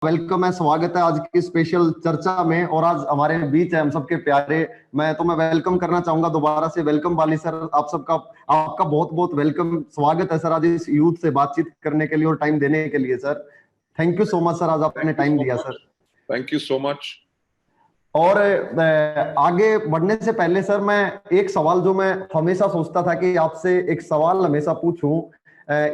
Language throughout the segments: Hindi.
वेलकम है, स्वागत है आज की स्पेशल चर्चा में। और आज हमारे बीच है हम सबके प्यारे, मैं वेलकम करना चाहूंगा दोबारा से। वेलकम बाली सर, आपका बहुत बहुत वेलकम, स्वागत है सर आज इस यूथ से बातचीत करने के लिए और टाइम देने के लिए sir. Thank you so much sir, आज आपने टाइम दिया sir. Thank you so much. और आगे बढ़ने से पहले सर, मैं एक सवाल जो मैं हमेशा सोचता था कि आपसे एक सवाल हमेशा पूछूं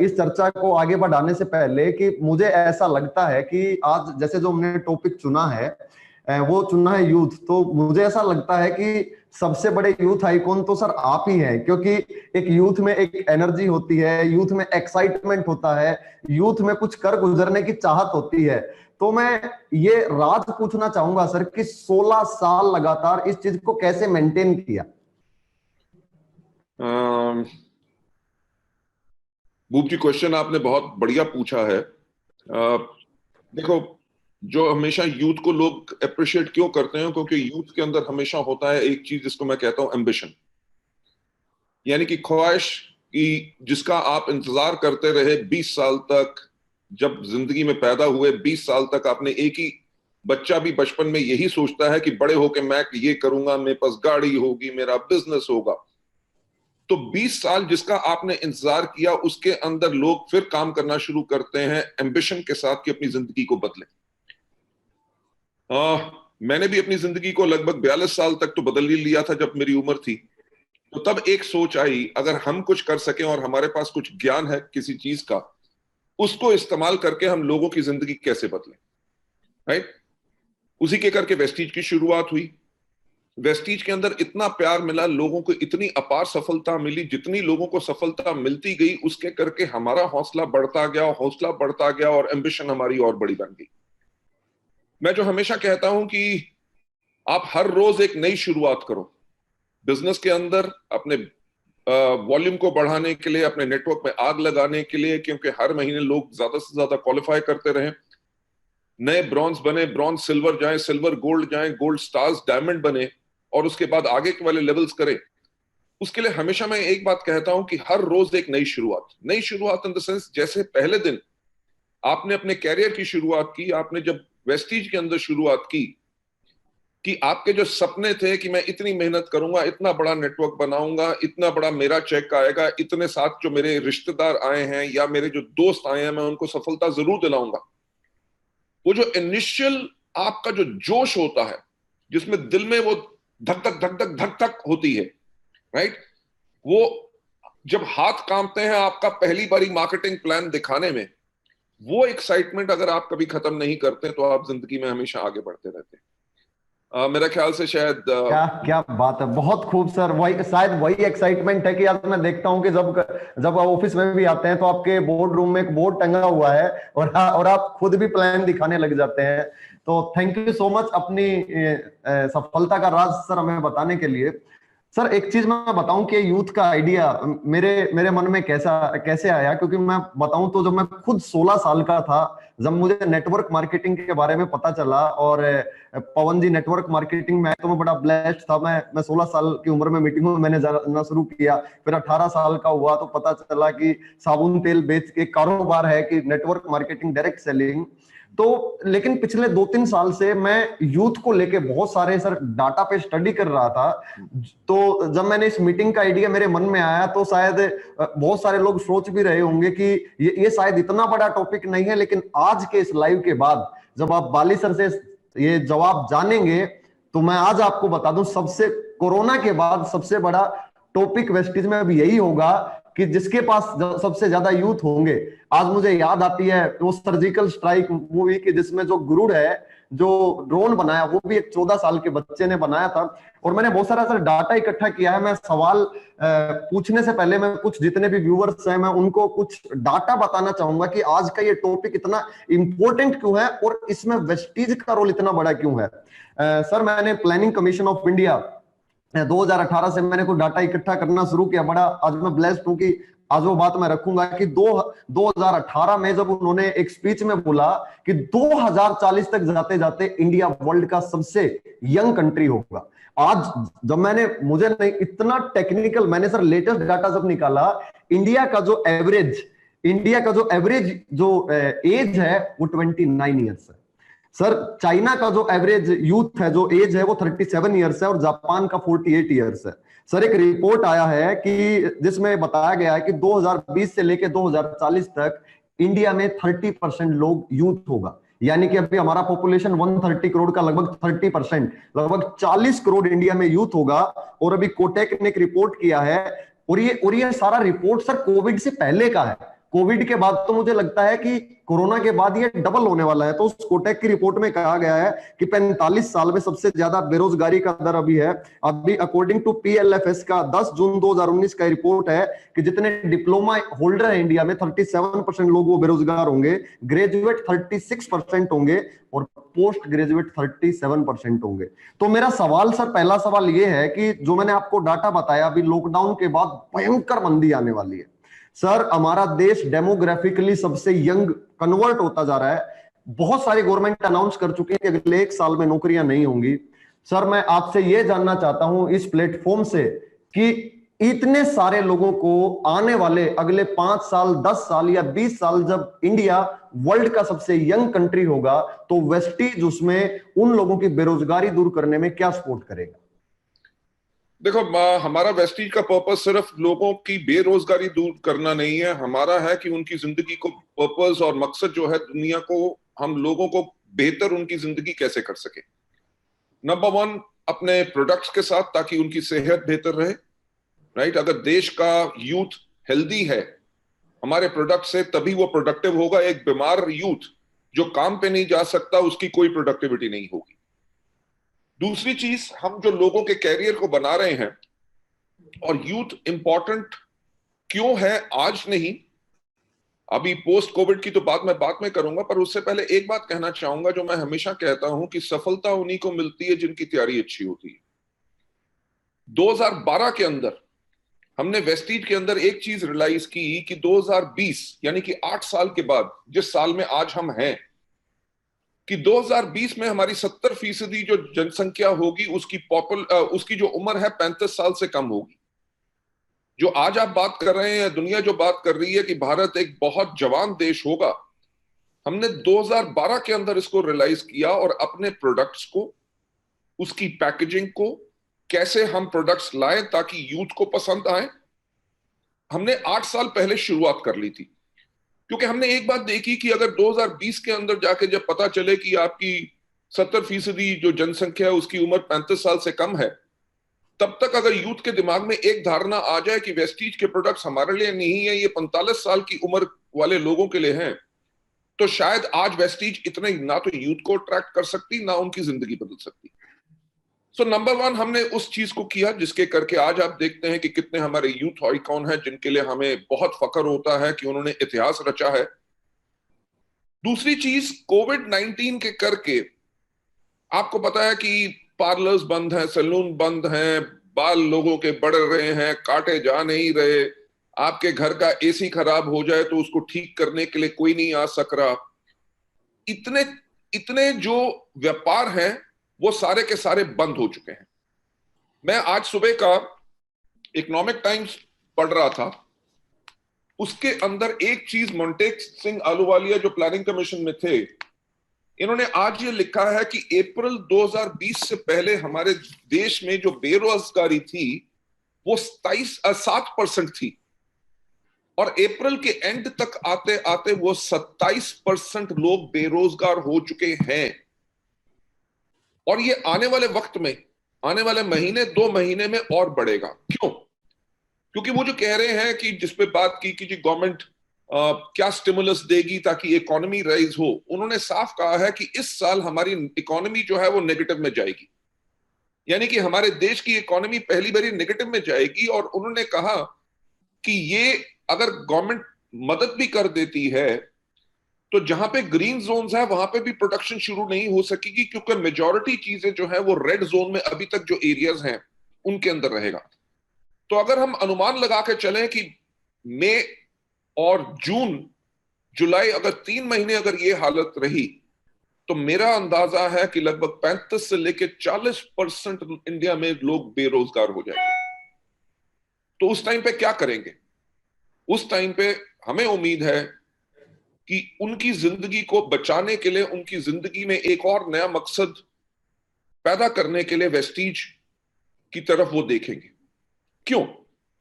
इस चर्चा को आगे बढ़ाने से पहले, कि मुझे ऐसा लगता है कि आज जैसे जो हमने टॉपिक चुना है वो चुना है यूथ, तो मुझे ऐसा लगता है कि सबसे बड़े यूथ आइकॉन तो सर आप ही हैं, क्योंकि एक यूथ में एक एनर्जी होती है, यूथ में एक्साइटमेंट होता है, यूथ में कुछ कर गुजरने की चाहत होती है। तो मैं ये राज पूछना चाहूंगा सर कि 16 साल लगातार इस चीज को कैसे मेंटेन किया? बूब जी, क्वेश्चन आपने बहुत बढ़िया पूछा है। देखो, जो हमेशा यूथ को लोग अप्रिशिएट क्यों करते हैं, क्योंकि यूथ के अंदर हमेशा होता है एक चीज जिसको मैं कहता हूं एम्बिशन, यानी कि ख्वाहिश कि जिसका आप इंतजार करते रहे 20 साल तक। जब जिंदगी में पैदा हुए 20 साल तक आपने एक ही, बच्चा भी बचपन में यही सोचता है कि बड़े होके मैं ये करूंगा, मेरे पास गाड़ी होगी, मेरा बिजनेस होगा। तो 20 साल जिसका आपने इंतजार किया, उसके अंदर लोग फिर काम करना शुरू करते हैं एम्बिशन के साथ कि अपनी जिंदगी को बदलें। मैंने भी अपनी जिंदगी को लगभग 42 साल तक तो बदल ही लिया था जब मेरी उम्र थी। तो तब एक सोच आई, अगर हम कुछ कर सकें और हमारे पास कुछ ज्ञान है किसी चीज का, उसको इस्तेमाल करके हम लोगों की जिंदगी कैसे बदलें, राइट। उसी के करके वेस्टीज की शुरुआत हुई। वेस्टीज के अंदर इतना प्यार मिला, लोगों को इतनी अपार सफलता मिली, जितनी लोगों को सफलता मिलती गई उसके करके हमारा हौसला बढ़ता गया और एम्बिशन हमारी और बड़ी बन गई। मैं जो हमेशा कहता हूं कि आप हर रोज एक नई शुरुआत करो बिजनेस के अंदर, अपने वॉल्यूम को बढ़ाने के लिए, अपने नेटवर्क में आग लगाने के लिए, क्योंकि हर महीने लोग ज्यादा से ज्यादा क्वालिफाई करते रहें, नए ब्रॉन्ज बने, ब्रॉन्ज सिल्वर जाए, सिल्वर गोल्ड जाए, गोल्ड स्टार्स डायमंड बने, और उसके बाद आगे के वाले लेवल्स करें। उसके लिए हमेशा मैं एक बात कहता हूं कि हर रोज एक नई शुरुआत इन द सेंस, जैसे पहले दिन आपने अपने कैरियर की शुरुआत की, आपने जब वेस्टीज के अंदर शुरुआत की, कि आपके जो सपने थे कि मैं इतनी मेहनत करूंगा, इतना बड़ा नेटवर्क बनाऊंगा, इतना बड़ा मेरा चेक आएगा, इतने साथ जो मेरे रिश्तेदार आए हैं या मेरे जो दोस्त आए हैं, मैं उनको सफलता जरूर दिलाऊंगा। वो जो इनिशियल आपका जो जोश होता है, जिसमें दिल में वो धक धक धक धक धक धक होती है, राइट, वो जब हाथ कांपते हैं आपका पहली बारी मार्केटिंग प्लान दिखाने में, वो एक्साइटमेंट अगर आप कभी खत्म नहीं करते तो आप जिंदगी में हमेशा आगे बढ़ते रहते हैं। मेरा ख्याल से शायद क्या क्या बात है, बहुत खूब सर। वही शायद वही एक्साइटमेंट है कि आज मैं देखता हूं कि जब आप ऑफिस में भी आते हैं तो आपके बोर्ड रूम में एक बोर्ड टंगा हुआ है और आप खुद भी प्लान दिखाने लग जाते हैं। तो थैंक यू सो मच अपनी सफलता का राज सर हमें बताने के लिए। सर एक चीज मैं बताऊं कि यूथ का आइडिया मेरे मेरे मन में कैसे आया, क्योंकि मैं बताऊं तो जब मैं खुद 16 साल का था, जब मुझे नेटवर्क मार्केटिंग के बारे में पता चला, और पवन जी नेटवर्क मार्केटिंग में तो मैं बड़ा ब्लेस्ड था। मैं 16 साल की उम्र में मीटिंगों में मैंने जानना शुरू किया। फिर 18 साल का हुआ तो पता चला कि साबुन तेल बेच के कारोबार है कि नेटवर्क मार्केटिंग, डायरेक्ट सेलिंग। तो लेकिन पिछले 2-3 साल से मैं यूथ को लेके बहुत सारे सर डाटा पे स्टडी कर रहा था। तो जब मैंने इस मीटिंग का आइडिया मेरे मन में आया, तो शायद बहुत सारे लोग सोच भी रहे होंगे कि ये शायद इतना बड़ा टॉपिक नहीं है, लेकिन आज के इस लाइव के बाद जब आप बाली सर से ये जवाब जानेंगे, तो मैं आज आपको बता दूं, कोरोना के बाद सबसे बड़ा टॉपिक वेस्टीज में अब यही होगा कि जिसके पास सबसे ज्यादा यूथ होंगे। आज मुझे याद आती है वो सर्जिकल स्ट्राइक मूवी की, जिसमें जो गुरुड़ है, जो ड्रोन बनाया, वो भी एक 14 साल के बच्चे ने बनाया था। और मैंने बहुत सारा सर डाटा इकट्ठा किया है। मैं सवाल पूछने से पहले मैं कुछ जितने भी व्यूअर्स हैं, मैं उनको कुछ डाटा बताना चाहूंगा कि आज का ये टॉपिक इतना इंपॉर्टेंट क्यों है और इसमें वेस्टीज का रोल इतना बड़ा क्यों है। सर मैंने प्लानिंग कमीशन ऑफ इंडिया 2018 से मैंने कुछ डाटा इकट्ठा करना शुरू किया। बड़ा आज मैं ब्लेस्ड हूं कि आज वो बात मैं रखूंगा कि 2018 में जब उन्होंने एक स्पीच में बोला कि 2040 तक जाते जाते इंडिया वर्ल्ड का सबसे यंग कंट्री होगा। आज जब मुझे नहीं इतना टेक्निकल, मैंने सर लेटेस्ट डाटा जब निकाला, इंडिया का जो एवरेज जो एज है वो 29 ईयर्स है। सर चाइना का जो एवरेज यूथ है, जो एज है, वो 37 ईयर्स है और जापान का 48 ईयर्स है। सर एक रिपोर्ट आया है कि जिसमें बताया गया है कि 2020 से लेकर 2040 तक इंडिया में 30% लोग यूथ होगा। यानी कि अभी हमारा पॉपुलेशन 130 करोड़ का लगभग 30%, लगभग 40 करोड़ इंडिया में यूथ होगा। और अभी कोटेक ने एक रिपोर्ट किया है, और ये सारा रिपोर्ट सर कोविड से पहले का है। कोविड के बाद तो मुझे लगता है कि कोरोना के बाद ये डबल होने वाला है। तो उस कोटेक की रिपोर्ट में कहा गया है कि 45 साल में सबसे ज्यादा बेरोजगारी का दर अभी है। अभी अकॉर्डिंग टू पीएलएफएस का 10 जून 2019 का रिपोर्ट है कि जितने डिप्लोमा होल्डर है इंडिया में 37% लोग वो बेरोजगार होंगे, ग्रेजुएट 36% होंगे और पोस्ट ग्रेजुएट 37% होंगे। तो मेरा सवाल सर, पहला सवाल ये है कि जो मैंने आपको डाटा बताया, अभी लॉकडाउन के बाद भयंकर मंदी आने वाली है। सर हमारा देश डेमोग्राफिकली सबसे यंग कन्वर्ट होता जा रहा है। बहुत सारी गवर्नमेंट अनाउंस कर चुकी है कि अगले 1 साल में नौकरियां नहीं होंगी। सर मैं आपसे यह जानना चाहता हूं इस प्लेटफॉर्म से कि इतने सारे लोगों को आने वाले अगले 5 साल, 10 साल या 20 साल, जब इंडिया वर्ल्ड का सबसे यंग कंट्री होगा, तो वेस्टीज उसमें उन लोगों की बेरोजगारी दूर करने में क्या सपोर्ट करेगा? देखो, हमारा वेस्टीज का पर्पस सिर्फ लोगों की बेरोजगारी दूर करना नहीं है। हमारा है कि उनकी जिंदगी को पर्पस और मकसद जो है, दुनिया को, हम लोगों को बेहतर उनकी जिंदगी कैसे कर सके। नंबर वन, अपने प्रोडक्ट्स के साथ, ताकि उनकी सेहत बेहतर रहे। राइट, अगर देश का यूथ हेल्दी है हमारे प्रोडक्ट से, तभी वो प्रोडक्टिव होगा। एक बीमार यूथ जो काम पे नहीं जा सकता, उसकी कोई प्रोडक्टिविटी नहीं होगी। दूसरी चीज, हम जो लोगों के कैरियर को बना रहे हैं, और यूथ इंपॉर्टेंट क्यों है आज नहीं, अभी पोस्ट कोविड की तो बात में करूंगा, पर उससे पहले एक बात कहना चाहूंगा जो मैं हमेशा कहता हूं कि सफलता उन्हीं को मिलती है जिनकी तैयारी अच्छी होती है। 2012 के अंदर हमने वेस्टीज के अंदर एक चीज रियलाइज की कि 2020 यानी कि 8 साल के बाद, जिस साल में आज हम हैं, कि 2020 में हमारी 70% जो जनसंख्या होगी उसकी जो उम्र है 35 साल से कम होगी। जो आज आप बात कर रहे हैं, दुनिया जो बात कर रही है कि भारत एक बहुत जवान देश होगा, हमने 2012 के अंदर इसको रियलाइज किया और अपने प्रोडक्ट्स को, उसकी पैकेजिंग को, कैसे हम प्रोडक्ट्स लाएं ताकि यूथ को पसंद आए, हमने 8 साल पहले शुरुआत कर ली थी। क्योंकि हमने एक बात देखी कि अगर 2020 के अंदर जाके जब पता चले कि आपकी 70% जो जनसंख्या है उसकी उम्र 35 साल से कम है, तब तक अगर यूथ के दिमाग में एक धारणा आ जाए कि वेस्टीज के प्रोडक्ट्स हमारे लिए नहीं है, ये 45 साल की उम्र वाले लोगों के लिए हैं, तो शायद आज वेस्टीज इतना ही ना तो यूथ को अट्रैक्ट कर सकती, ना उनकी जिंदगी बदल सकती। सो नंबर वन, हमने उस चीज को किया जिसके करके आज आप देखते हैं कि कितने हमारे यूथ आइकॉन हैं जिनके लिए हमें बहुत फख्र होता है कि उन्होंने इतिहास रचा है। दूसरी चीज, कोविड-19 के करके आपको पता है कि पार्लर्स बंद हैं, सैलून बंद हैं, बाल लोगों के बढ़ रहे हैं, काटे जा नहीं रहे, आपके घर का एसी खराब हो जाए तो उसको ठीक करने के लिए कोई नहीं आ सक रहा। इतने इतने जो व्यापार हैं वो सारे के सारे बंद हो चुके हैं। मैं आज सुबह का इकोनॉमिक टाइम्स पढ़ रहा था, उसके अंदर एक चीज, मोंटेक सिंह आलूवालिया जो प्लानिंग कमीशन में थे, इन्होंने आज ये लिखा है कि अप्रैल 2020 से पहले हमारे देश में जो बेरोजगारी थी वो 7% थी, और अप्रैल के एंड तक आते आते वो 27% लोग बेरोजगार हो चुके हैं। और ये आने वाले वक्त में, आने वाले महीने 2 महीने में और बढ़ेगा। क्यों? क्योंकि वो जो कह रहे हैं कि जिस पे बात की कि जी गवर्नमेंट क्या स्टिमुलस देगी ताकि इकोनॉमी राइज हो, उन्होंने साफ कहा है कि इस साल हमारी इकोनॉमी जो है वो नेगेटिव में जाएगी, यानी कि हमारे देश की इकोनॉमी पहली बारी नेगेटिव में जाएगी। और उन्होंने कहा कि ये अगर गवर्नमेंट मदद भी कर देती है तो जहां पे ग्रीन जोन्स है वहां पे भी प्रोडक्शन शुरू नहीं हो सकेगी, क्योंकि मेजॉरिटी चीजें जो है वो रेड जोन में अभी तक जो एरियाज हैं उनके अंदर रहेगा। तो अगर हम अनुमान लगा के चलें कि मई और जून जुलाई, अगर 3 महीने अगर ये हालत रही, तो मेरा अंदाजा है कि लगभग 35 से लेकर 40% इंडिया में लोग बेरोजगार हो जाएंगे। तो उस टाइम पे क्या करेंगे? उस टाइम पे हमें उम्मीद है कि उनकी जिंदगी को बचाने के लिए, उनकी जिंदगी में एक और नया मकसद पैदा करने के लिए वेस्टीज की तरफ वो देखेंगे। क्यों?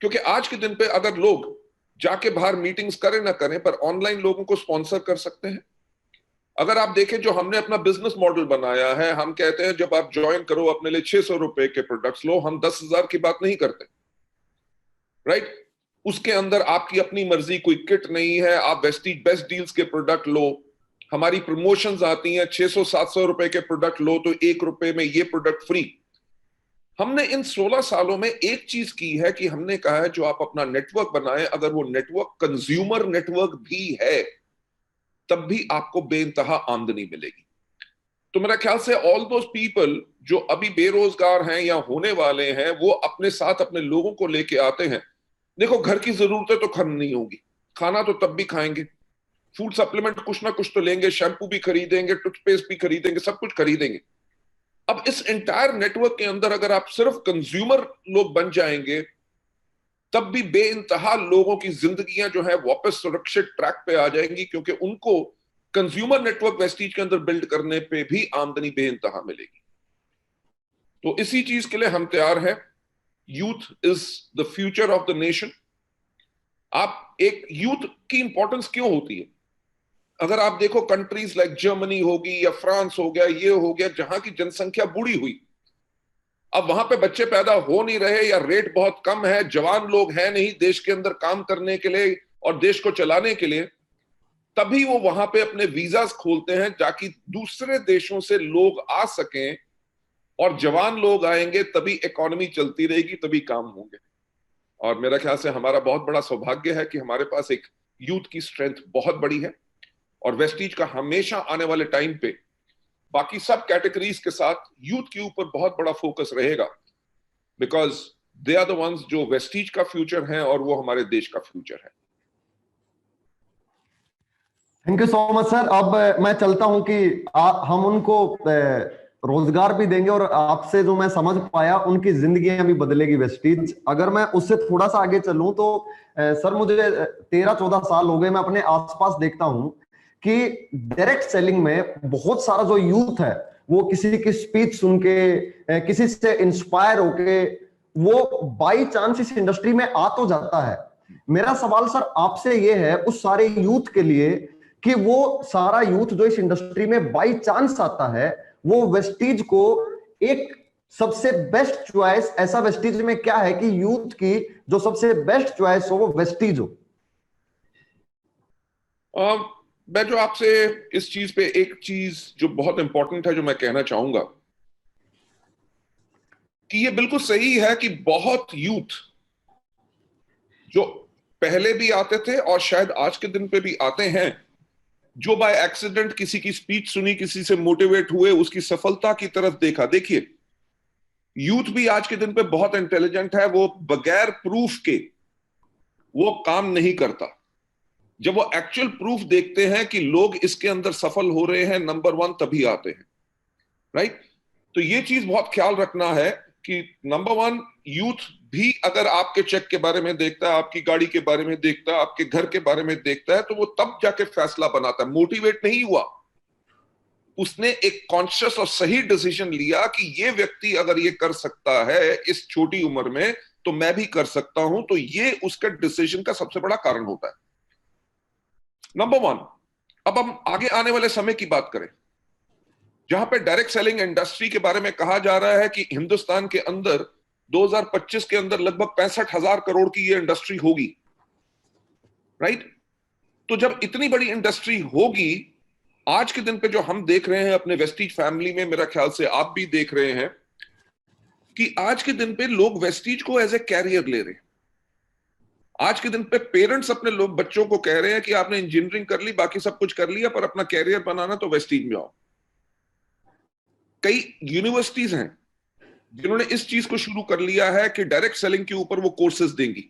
क्योंकि आज के दिन पे अगर लोग जाके बाहर मीटिंग्स करें ना करें, पर ऑनलाइन लोगों को स्पॉन्सर कर सकते हैं। अगर आप देखें जो हमने अपना बिजनेस मॉडल बनाया है, हम कहते हैं जब आप ज्वाइन करो अपने लिए 600 रुपए के प्रोडक्ट्स लो, हम 10,000 की बात नहीं करते, राइट? उसके अंदर आपकी अपनी मर्जी, कोई किट नहीं है, आप वेस्टीज बेस्ट डील्स के प्रोडक्ट लो। हमारी प्रमोशंस आती हैं, 600-700 रुपए के प्रोडक्ट लो तो 1 रुपए में ये प्रोडक्ट फ्री। हमने इन 16 सालों में एक चीज की है कि हमने कहा है जो आप अपना नेटवर्क बनाए, अगर वो नेटवर्क कंज्यूमर नेटवर्क भी है, तब भी आपको बेइंतहा आमदनी मिलेगी। तो मेरा ख्याल से ऑल दोज पीपल जो अभी बेरोजगार हैं या होने वाले हैं, वो अपने साथ अपने लोगों को लेके आते हैं। देखो, घर की जरूरतें तो खत्म नहीं होगी, खाना तो तब भी खाएंगे, फूड सप्लीमेंट कुछ ना कुछ तो लेंगे, शैम्पू भी खरीदेंगे, टूथपेस्ट भी खरीदेंगे, सब कुछ खरीदेंगे। अब इस एंटायर नेटवर्क के अंदर अगर आप सिर्फ कंज्यूमर लोग बन जाएंगे, तब भी बेइंतहा लोगों की जिंदगियां जो है वापस सुरक्षित ट्रैक पे आ जाएंगी, क्योंकि उनको कंज्यूमर नेटवर्क वेस्टीज के अंदर बिल्ड करने पे भी आमदनी बेइंतहा मिलेगी। तो इसी चीज के लिए हम तैयार हैं। Youth is the future of the nation. आप एक यूथ की इंपॉर्टेंस क्यों होती है? अगर आप देखो कंट्रीज लाइक जर्मनी होगी या फ्रांस हो गया, ये हो गया, जहां की जनसंख्या बूढ़ी हुई, अब वहां पे बच्चे पैदा हो नहीं रहे या रेट बहुत कम है, जवान लोग हैं नहीं देश के अंदर काम करने के लिए और देश को चलाने के लिए, तभी वो वहां पे अपने वीजास खोलते हैं ताकि दूसरे देशों से लोग आ सकें, और जवान लोग आएंगे तभी इकोनॉमी चलती रहेगी, तभी काम होंगे। और मेरा ख्याल से हमारा बहुत बड़ा सौभाग्य है कि हमारे पास एक यूथ की स्ट्रेंथ बहुत बड़ी है, और वेस्टीज का हमेशा आने वाले टाइम पे बाकी सब कैटेगरीज के साथ यूथ के ऊपर बहुत बड़ा फोकस रहेगा, because they are the ones जो वेस्टीज का फ्यूचर है और वो हमारे देश का फ्यूचर है। Thank you so much sir. अब मैं चलता हूं कि हम उनको रोजगार भी देंगे, और आपसे जो मैं समझ पाया उनकी जिंदगियां भी बदलेगी वेस्टीज। अगर मैं उससे थोड़ा सा आगे चलूं तो सर मुझे 13-14 साल हो गए, मैं अपने आसपास देखता हूं कि डायरेक्ट सेलिंग में बहुत सारा जो यूथ है वो किसी की स्पीच सुन के, किसी से इंस्पायर होके वो बाई चांस इस इंडस्ट्री में आ तो जाता है। मेरा सवाल सर आपसे ये है उस सारे यूथ के लिए कि वो सारा यूथ जो इस इंडस्ट्री में बाई चांस आता है, वो वेस्टीज को एक सबसे बेस्ट चॉइस, ऐसा वेस्टीज में क्या है कि यूथ की जो सबसे बेस्ट चॉइस हो वो वेस्टीज हो? मैं जो आपसे इस चीज पे एक चीज जो बहुत इंपॉर्टेंट है जो मैं कहना चाहूंगा कि ये बिल्कुल सही है कि बहुत यूथ जो पहले भी आते थे और शायद आज के दिन पे भी आते हैं, जो बाय एक्सीडेंट किसी की स्पीच सुनी, किसी से मोटिवेट हुए, उसकी सफलता की तरफ देखा। देखिए, यूथ भी आज के दिन पे बहुत इंटेलिजेंट है, वो बगैर प्रूफ के वो काम नहीं करता। जब वो एक्चुअल प्रूफ देखते हैं कि लोग इसके अंदर सफल हो रहे हैं, नंबर 1, तभी आते हैं, राइट? तो ये चीज बहुत ख्याल रखना है कि नंबर 1, यूथ भी अगर आपके चेक के बारे में देखता है, आपकी गाड़ी के बारे में देखता है, आपके घर के बारे में देखता है, तो वो तब जाके फैसला बनाता है। मोटिवेट नहीं हुआ, उसने एक कॉन्शियस और सही डिसीजन लिया कि ये व्यक्ति अगर ये कर सकता है इस छोटी उम्र में, तो मैं भी कर सकता हूं। तो ये उसके डिसीजन का सबसे बड़ा कारण होता है, नंबर 1। अब हम आगे आने वाले समय की बात करें, जहां पे डायरेक्ट सेलिंग इंडस्ट्री के बारे में कहा जा रहा है कि हिंदुस्तान के अंदर 2025 के अंदर लगभग 65,000 करोड़ की ये इंडस्ट्री होगी, राइट? तो जब इतनी बड़ी इंडस्ट्री होगी, आज के दिन पे जो हम देख रहे हैं अपने वेस्टीज फैमिली में, मेरा ख्याल से आप भी देख रहे हैं कि आज के दिन पे लोग वेस्टीज को एज ए कैरियर ले रहे हैं। आज के दिन पे पेरेंट्स अपने लोग बच्चों को कह रहे हैं कि आपने इंजीनियरिंग कर ली, बाकी सब कुछ कर लिया, पर अपना कैरियर बनाना तो वेस्टीज में आओ। कई यूनिवर्सिटीज हैं जिन्होंने इस चीज को शुरू कर लिया है कि डायरेक्ट सेलिंग के ऊपर वो कोर्सेज देंगी।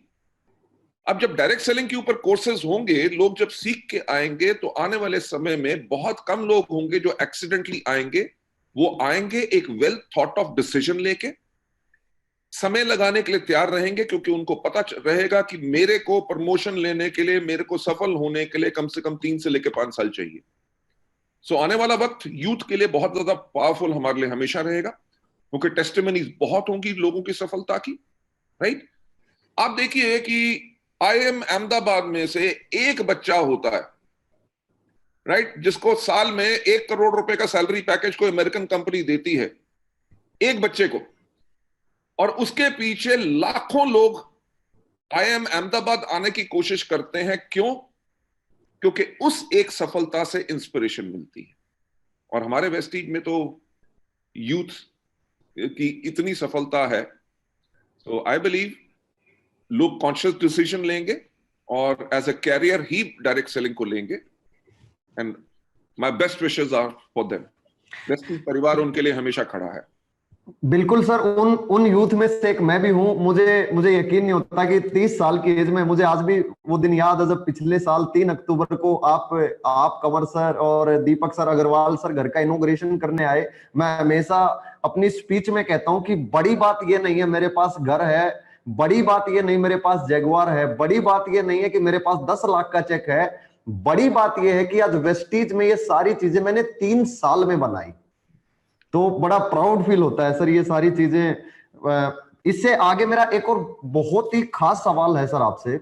अब जब डायरेक्ट सेलिंग के ऊपर कोर्सेज होंगे, लोग जब सीख के आएंगे, तो आने वाले समय में बहुत कम लोग होंगे जो एक्सीडेंटली आएंगे। वो आएंगे एक वेल थॉट ऑफ डिसीजन लेके, समय लगाने के लिए तैयार रहेंगे, क्योंकि उनको पता रहेगा कि मेरे को प्रमोशन लेने के लिए, मेरे को सफल होने के लिए कम से कम 3 से लेकर 5 साल चाहिए। सो आने वाला वक्त यूथ के लिए बहुत ज्यादा पावरफुल हमारे लिए हमेशा रहेगा, क्योंकि टेस्टिमनीज बहुत होंगी लोगों की सफलता की। राइट, आप देखिए कि IIM अहमदाबाद में से एक बच्चा होता है, राइट, जिसको साल में 1 करोड़ रुपए का सैलरी पैकेज कोई अमेरिकन कंपनी देती है, एक बच्चे को, और उसके पीछे लाखों लोग IIM अहमदाबाद आने की कोशिश करते हैं। क्यों? क्योंकि उस एक सफलता से इंस्पिरेशन मिलती है। और हमारे वेस्टीज में तो यूथ की इतनी सफलता है, तो आई बिलीव लोग कॉन्शियस डिसीजन लेंगे और एज अ कैरियर ही डायरेक्ट सेलिंग को लेंगे। And my best wishes are for them. Vestige परिवार उनके लिए हमेशा खड़ा है। बिल्कुल सर, उन उन यूथ में से एक मैं भी हूं। मुझे यकीन नहीं होता कि 30 साल की एज में, मुझे आज भी वो दिन याद है जब पिछले साल 3 अक्टूबर को आप कंवर सर और दीपक सर अग्रवाल सर घर का इनॉग्रेशन करने आए। मैं हमेशा अपनी स्पीच में कहता हूं कि बड़ी बात ये नहीं है मेरे पास घर है, बड़ी बात ये नहीं मेरे पास जैगवार है, बड़ी बात ये नहीं है कि मेरे पास 10 लाख का चेक है, बड़ी बात ये है कि आज वेस्टीज में ये सारी चीजें मैंने 3 साल में बनाई। तो बड़ा प्राउड फील होता है सर ये सारी चीजें। इससे आगे मेरा एक और बहुत ही खास सवाल है सर आपसे,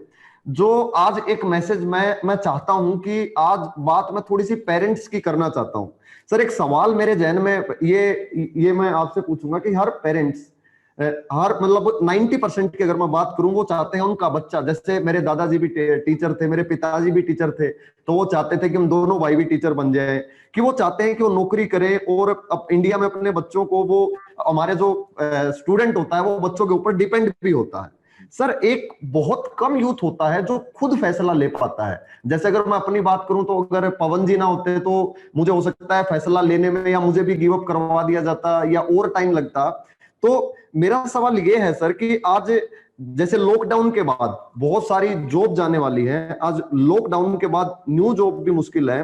जो आज एक मैसेज मैं चाहता हूं कि आज बात मैं थोड़ी सी पेरेंट्स की करना चाहता हूं। सर एक सवाल मेरे जहन में ये मैं आपसे पूछूंगा कि हर पेरेंट्स, हर मतलब 90% की अगर मैं बात करूं, वो चाहते हैं उनका बच्चा, जैसे मेरे दादाजी भी टीचर थे, मेरे पिताजी भी टीचर थे, तो वो चाहते थे कि हम दोनों भाई भी टीचर बन जाए, कि वो चाहते हैं कि वो नौकरी करे और अब इंडिया में अपने बच्चों को, वो हमारे जो स्टूडेंट होता है वो बच्चों के ऊपर डिपेंड भी होता है। सर एक बहुत कम यूथ होता है जो खुद फैसला ले पाता है। जैसे अगर मैं अपनी बात करूं तो अगर पवन जी ना होते तो मुझे हो सकता है फैसला लेने में, या मुझे भी गिव अप करवा दिया जाता या और टाइम लगता। तो मेरा सवाल ये है सर कि आज जैसे लॉकडाउन के बाद बहुत सारी जॉब जाने वाली है, आज लॉकडाउन के बाद न्यू जॉब भी मुश्किल है,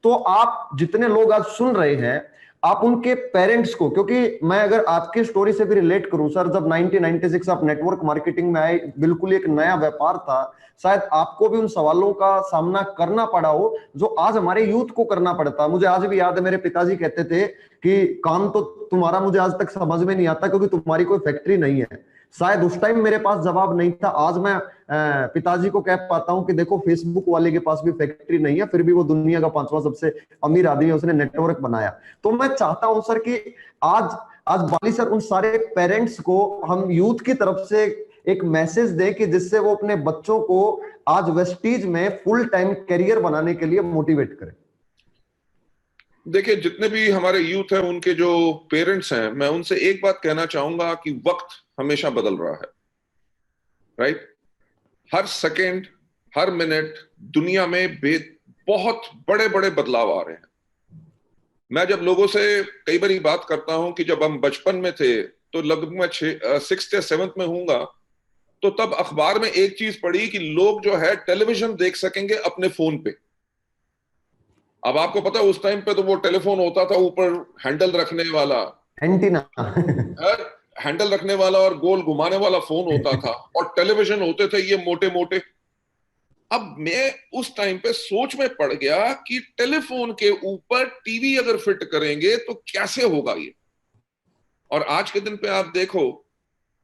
तो आप जितने लोग आज सुन रहे हैं, आप उनके पेरेंट्स को, क्योंकि मैं अगर आपकी स्टोरी से भी रिलेट करूं सर, जब 1996 आप नेटवर्क मार्केटिंग में आए, बिल्कुल एक नया व्यापार था, शायद आपको भी उन सवालों का सामना करना पड़ा हो जो आज हमारे यूथ को करना पड़ता। मुझे आज भी याद है मेरे पिताजी कहते थे कि काम तो तुम्हारा मुझे आज तक समझ में नहीं आता क्योंकि तुम्हारी कोई फैक्ट्री नहीं है। शायद उस टाइम मेरे पास जवाब नहीं था। आज मैं पिताजी को कह पाता हूं कि देखो फेसबुक वाले के पास भी फैक्ट्री नहीं है, फिर भी वो दुनिया का 5वां सबसे अमीर आदमी है, उसने नेटवर्क बनाया। तो मैं चाहता हूं सर कि आज आज बाली सर उन सारे पेरेंट्स को हम यूथ की तरफ से एक मैसेज दें कि जिससे वो अपने बच्चों को आज वेस्टीज में फुल टाइम करियर बनाने के लिए मोटिवेट करें। देखिए, जितने भी हमारे यूथ हैं, उनके जो पेरेंट्स हैं, मैं उनसे एक बात कहना चाहूंगा कि वक्त हमेशा बदल रहा है। राइट, हर सेकेंड, हर मिनट दुनिया में बहुत बड़े बड़े बदलाव आ रहे हैं। मैं जब लोगों से कई बार बात करता हूं कि जब हम बचपन में थे, तो लगभग मैं 6th या 7th में हूंगा, तो तब अखबार में एक चीज पढ़ी कि लोग जो है टेलीविजन देख सकेंगे अपने फोन पे। अब आपको पता है उस टाइम पे तो वो टेलीफोन होता था ऊपर हैंडल रखने वाला, एंटीना हैंडल रखने वाला और गोल घुमाने वाला फोन होता था, और टेलीविजन होते थे ये मोटे मोटे। अब मैं उस टाइम पे सोच में पड़ गया कि टेलीफोन के ऊपर टीवी अगर फिट करेंगे तो कैसे होगा ये। और आज के दिन पे आप देखो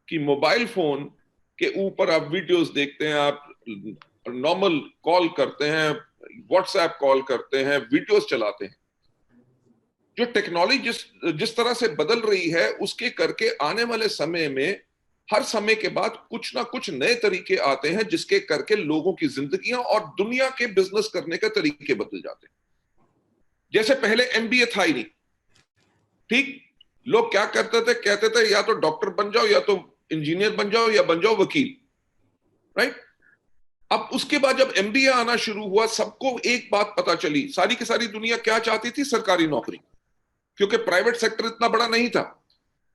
कि मोबाइल फोन के ऊपर आप वीडियोस देखते हैं, आप नॉर्मल कॉल करते हैं, व्हाट्सएप कॉल करते हैं, वीडियोस चलाते हैं। जो टेक्नोलॉजी जिस तरह से बदल रही है, उसके करके आने वाले समय में हर समय के बाद कुछ ना कुछ नए तरीके आते हैं, जिसके करके लोगों की जिंदगियां और दुनिया के बिजनेस करने के तरीके बदल जाते हैं। जैसे पहले एमबीए था ही नहीं, ठीक, लोग क्या करते थे, कहते थे या तो डॉक्टर बन जाओ, या तो इंजीनियर बन जाओ, या बन जाओ वकील। राइट, अब उसके बाद जब एमबीए आना शुरू हुआ, सबको एक बात पता चली, सारी की सारी दुनिया क्या चाहती थी, सरकारी नौकरी, क्योंकि प्राइवेट सेक्टर इतना बड़ा नहीं था।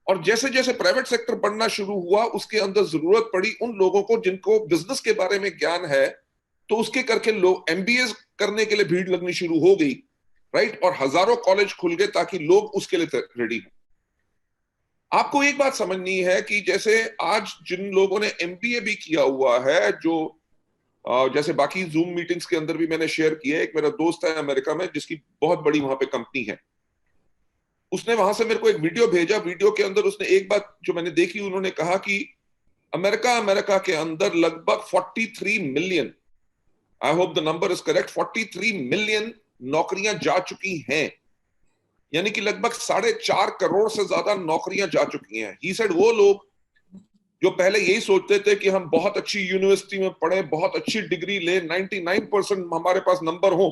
और जैसे जैसे प्राइवेट सेक्टर बढ़ना शुरू हुआ, उसके अंदर जरूरत पड़ी उन लोगों को जिनको बिजनेस के बारे में ज्ञान है, तो उसके करके लोग एमबीए करने के लिए भीड़ लगनी शुरू हो गई। राइट, और हजारों कॉलेज खुल गए ताकि लोग उसके लिए रेडी हो। आपको एक बात समझनी है कि जैसे आज जिन लोगों ने एमबीए भी किया हुआ है, जो जैसे बाकी जूम मीटिंग्स के अंदर भी मैंने शेयर किया है, एक मेरा दोस्त है अमेरिका में जिसकी बहुत बड़ी वहां पे कंपनी है, उसने वहां से मेरे को एक वीडियो भेजा। वीडियो के अंदर उसने एक बात जो मैंने देखी, उन्होंने कहा कि अमेरिका के अंदर लगभग 43 million, I hope the number is correct, 43 million नौकरियां जा चुकी हैं, यानी कि लगभग 4.5 करोड़ से ज्यादा नौकरियां जा चुकी हैं। ही सेड वो लोग जो पहले यही सोचते थे कि हम बहुत अच्छी यूनिवर्सिटी में पढ़े, बहुत अच्छी डिग्री ले, 99% हमारे पास नंबर हो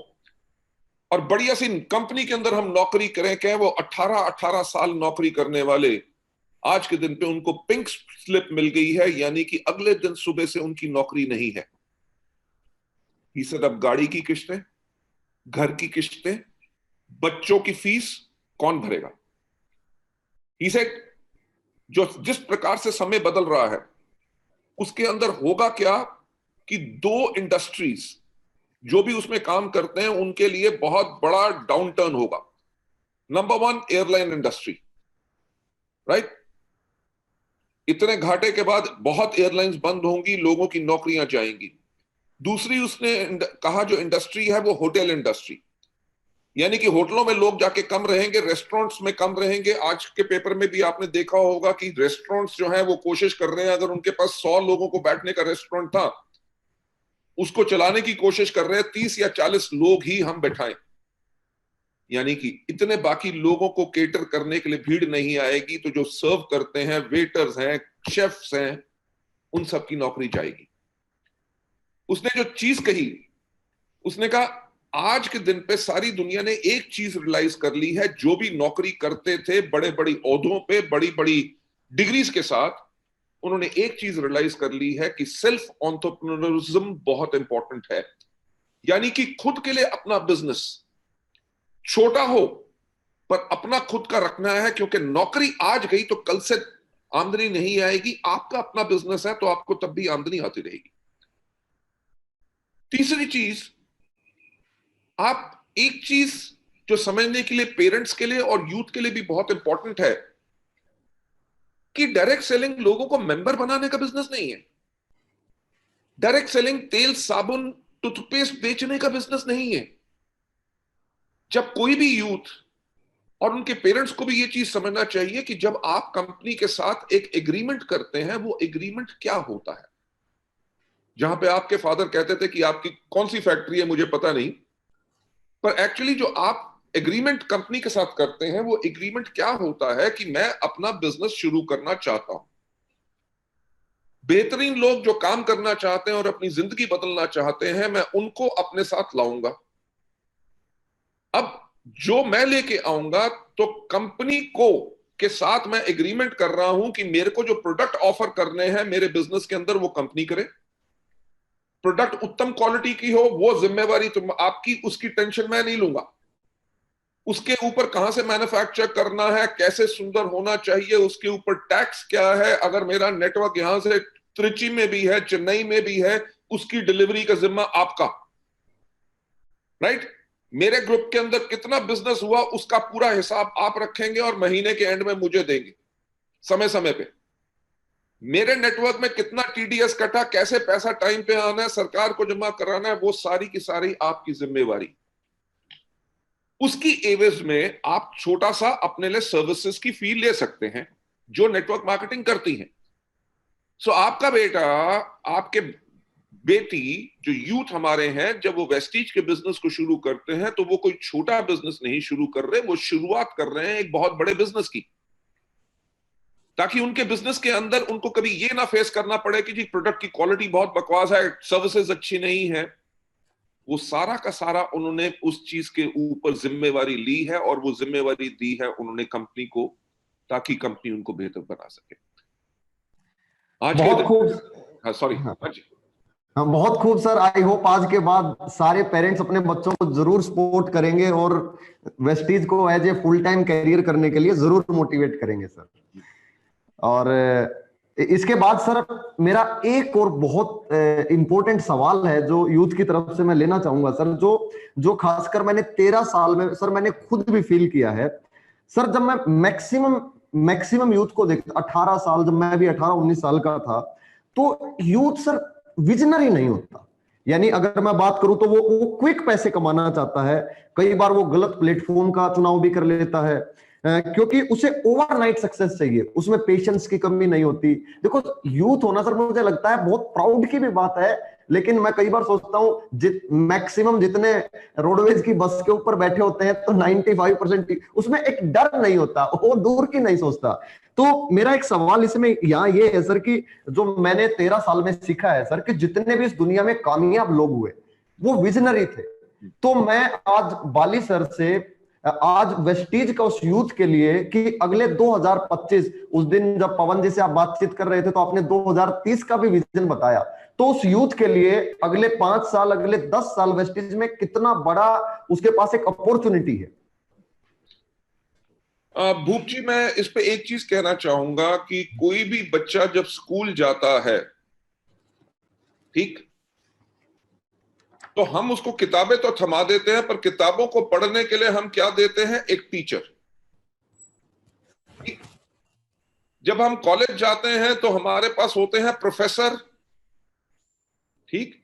और बढ़िया सी कंपनी के अंदर हम नौकरी करें, कहें वो 18 साल नौकरी करने वाले, आज के दिन पे उनको पिंक स्लिप मिल गई है, यानी कि अगले दिन सुबह से उनकी नौकरी नहीं है। ही सेड अब गाड़ी की किस्तें, घर की किस्तें, बच्चों की फीस कौन भरेगा? ही सेड जो जिस प्रकार से समय बदल रहा है उसके अंदर होगा क्या कि 2 इंडस्ट्रीज जो भी उसमें काम करते हैं उनके लिए बहुत बड़ा डाउनटर्न होगा। Number 1 airline industry, right? इतने घाटे के बाद बहुत एयरलाइंस बंद होंगी, लोगों की नौकरियां जाएंगी। दूसरी उसने कहा जो इंडस्ट्री है वो होटल इंडस्ट्री, यानी कि होटलों में लोग जाके कम रहेंगे, रेस्टोरेंट्स में कम रहेंगे। आज के पेपर में भी आपने देखा होगा कि रेस्टोरेंट्स जो है वो कोशिश कर रहे हैं, अगर उनके पास 100 लोगों को बैठने का रेस्टोरेंट था, उसको चलाने की कोशिश कर रहे हैं 30 या 40 लोग ही हम बैठाएं, यानी कि इतने बाकी लोगों को केटर करने के लिए भीड़ नहीं आएगी। तो जो सर्व करते हैं, वेटर्स हैं, शेफ्स हैं, उन सब की नौकरी जाएगी। उसने जो चीज कही, उसने कहा आज के दिन पे सारी दुनिया ने एक चीज रियलाइज कर ली है, जो भी नौकरी करते थे बड़े बड़ी ओहदों पे, बड़ी बड़ी डिग्रीज के साथ, उन्होंने एक चीज रियलाइज कर ली है कि सेल्फ एंटरप्रेन्योरिज्म बहुत इंपॉर्टेंट है। यानी कि खुद के लिए अपना बिजनेस छोटा हो पर अपना खुद का रखना है, क्योंकि नौकरी आज गई तो कल से आमदनी नहीं आएगी। आपका अपना बिजनेस है तो आपको तब भी आमदनी आती रहेगी। तीसरी चीज, आप एक चीज जो समझने के लिए पेरेंट्स के लिए और यूथ के लिए भी बहुत इंपॉर्टेंट है कि डायरेक्ट सेलिंग लोगों को मेंबर बनाने का बिजनेस नहीं है। डायरेक्ट सेलिंग तेल, साबुन, टूथपेस्ट बेचने का बिजनेस नहीं है। जब कोई भी यूथ और उनके पेरेंट्स को भी यह चीज समझना चाहिए कि जब आप कंपनी के साथ एक एग्रीमेंट करते हैं, वो एग्रीमेंट क्या होता है। जहां पे आपके फादर कहते थे कि आपकी कौन सी फैक्ट्री है मुझे पता नहीं, पर एक्चुअली जो आप एग्रीमेंट कंपनी के साथ करते हैं, वो एग्रीमेंट क्या होता है कि मैं अपना बिजनेस शुरू करना चाहता हूं। बेहतरीन लोग जो काम करना चाहते हैं और अपनी जिंदगी बदलना चाहते हैं, मैं उनको अपने साथ लाऊंगा। अब जो मैं लेके आऊंगा तो कंपनी को के साथ मैं एग्रीमेंट कर रहा हूं कि मेरे को जो प्रोडक्ट ऑफर करने हैं मेरे बिजनेस के अंदर, वो कंपनी करे। प्रोडक्ट उत्तम क्वालिटी की हो, वो जिम्मेवारी तुम आपकी, उसकी टेंशन मैं नहीं लूंगा। उसके ऊपर कहां से मैन्युफैक्चर करना है, कैसे सुंदर होना चाहिए, उसके ऊपर टैक्स क्या है, अगर मेरा नेटवर्क यहां से त्रिची में भी है, चेन्नई में भी है, उसकी डिलीवरी का जिम्मा आपका, राइट? मेरे ग्रुप के अंदर कितना बिजनेस हुआ उसका पूरा हिसाब आप रखेंगे और महीने के एंड में मुझे देंगे समय समय पे। मेरे नेटवर्क में कितना टीडीएस कटा, कैसे पैसा टाइम पे आना है, सरकार को जमा कराना है, वो सारी की सारी आपकी जिम्मेवारी। उसकी एवज में आप छोटा सा अपने लिए सर्विसेज की फी ले सकते हैं जो नेटवर्क मार्केटिंग करती हैं। सो आपका बेटा, आपके बेटी जो यूथ हमारे हैं, जब वो वेस्टीज के बिजनेस को शुरू करते हैं तो वो कोई छोटा बिजनेस नहीं शुरू कर रहे, वो शुरुआत कर रहे हैं एक बहुत बड़े बिजनेस की, ताकि उनके बिजनेस के अंदर उनको कभी ये ना फेस करना पड़े कि जी प्रोडक्ट की क्वालिटी बहुत बकवास है, सर्विसेज अच्छी नहीं है। वो सारा का सारा उन्होंने उस चीज के ऊपर जिम्मेवारी ली है और वो जिम्मेवारी दी है उन्होंने कंपनी को, ताकि कंपनी उनको बेहतर बना सके। आज बहुत खूब। हाँ, सॉरी। हाँ, हाँ जी, हाँ, बहुत खूब सर। आई होप आज के बाद सारे पेरेंट्स अपने बच्चों को जरूर सपोर्ट करेंगे और वेस्टीज को as a full time career करने के लिए जरूर मोटिवेट करेंगे सर। और इसके बाद सर मेरा एक और बहुत इंपॉर्टेंट सवाल है जो यूथ की तरफ से मैं लेना चाहूंगा सर, जो खासकर मैंने 13 साल में सर मैंने खुद भी फील किया है। सर जब मैं मैक्सिमम मैक्सिमम यूथ को देखते, 18 साल, जब मैं भी 18-19 साल का था, तो यूथ सर विजनरी नहीं होता। यानी अगर मैं बात करूं तो वो क्विक पैसे कमाना चाहता है, कई बार वो गलत प्लेटफॉर्म का चुनाव भी कर लेता है, क्योंकि उसे ओवरनाइट सक्सेस चाहिए, उसमें पेशेंस की कमी नहीं होती। देखो यूथ होना सर मुझे लगता है बहुत प्राउड की भी बात है, लेकिन मैं कई बार सोचता हूं मैक्सिमम जितने रोडवेज की बस के ऊपर बैठे होते हैं तो 95% उसमें एक डर नहीं होता, वो दूर की नहीं सोचता। तो मेरा एक सवाल इसमें यहाँ ये है सर कि जो मैंने 13 साल में सीखा है सर, कि जितने भी इस दुनिया में कामयाब लोग हुए वो विजनरी थे। तो मैं आज बाली सर से, आज वेस्टीज का उस यूथ के लिए कि अगले 2025, उस दिन जब पवन जी से आप बातचीत कर रहे थे तो आपने 2030 का भी विजन बताया, तो उस यूथ के लिए अगले 5 साल, अगले 10 साल वेस्टीज में कितना बड़ा उसके पास एक अपॉर्चुनिटी है। भूप जी, मैं इस पे एक चीज कहना चाहूंगा कि कोई भी बच्चा जब स्कूल जाता है, ठीक, तो हम उसको किताबें तो थमा देते हैं, पर किताबों को पढ़ने के लिए हम क्या देते हैं? एक टीचर। ठीक? जब हम कॉलेज जाते हैं तो हमारे पास होते हैं प्रोफेसर। ठीक?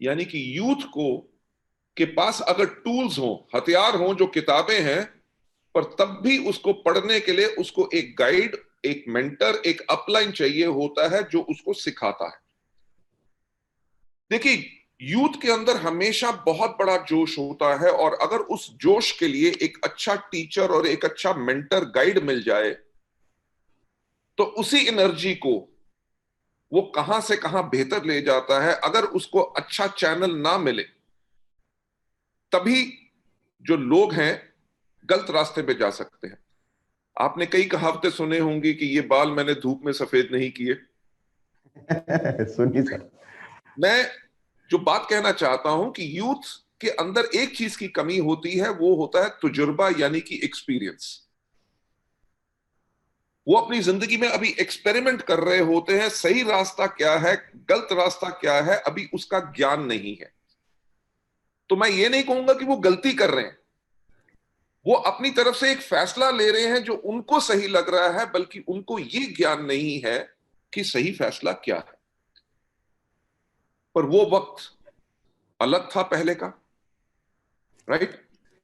यानी कि यूथ को के पास अगर टूल्स हो, हथियार हो, जो किताबें हैं, पर तब भी उसको पढ़ने के लिए उसको एक गाइड, एक मेंटर, एक अपलाइन चाहिए होता है जो उसको सिखाता है। देखिए, यूथ के अंदर हमेशा बहुत बड़ा जोश होता है, और अगर उस जोश के लिए एक अच्छा टीचर और एक अच्छा मेंटर गाइड मिल जाए तो उसी एनर्जी को वो कहां से कहां बेहतर ले जाता है। अगर उसको अच्छा चैनल ना मिले तभी जो लोग हैं गलत रास्ते पे जा सकते हैं। आपने कई कहावतें सुने होंगी कि ये बाल मैंने धूप में सफेद नहीं किए। सुनिए सर, मैं जो बात कहना चाहता हूं कि यूथ के अंदर एक चीज की कमी होती है, वो होता है तजुर्बा, यानी कि एक्सपीरियंस। वो अपनी जिंदगी में अभी एक्सपेरिमेंट कर रहे होते हैं, सही रास्ता क्या है, गलत रास्ता क्या है, अभी उसका ज्ञान नहीं है। तो मैं ये नहीं कहूंगा कि वो गलती कर रहे हैं, वो अपनी तरफ से एक फैसला ले रहे हैं जो उनको सही लग रहा है, बल्कि उनको ये ज्ञान नहीं है कि सही फैसला क्या है। पर वो वक्त अलग था पहले का, राइट?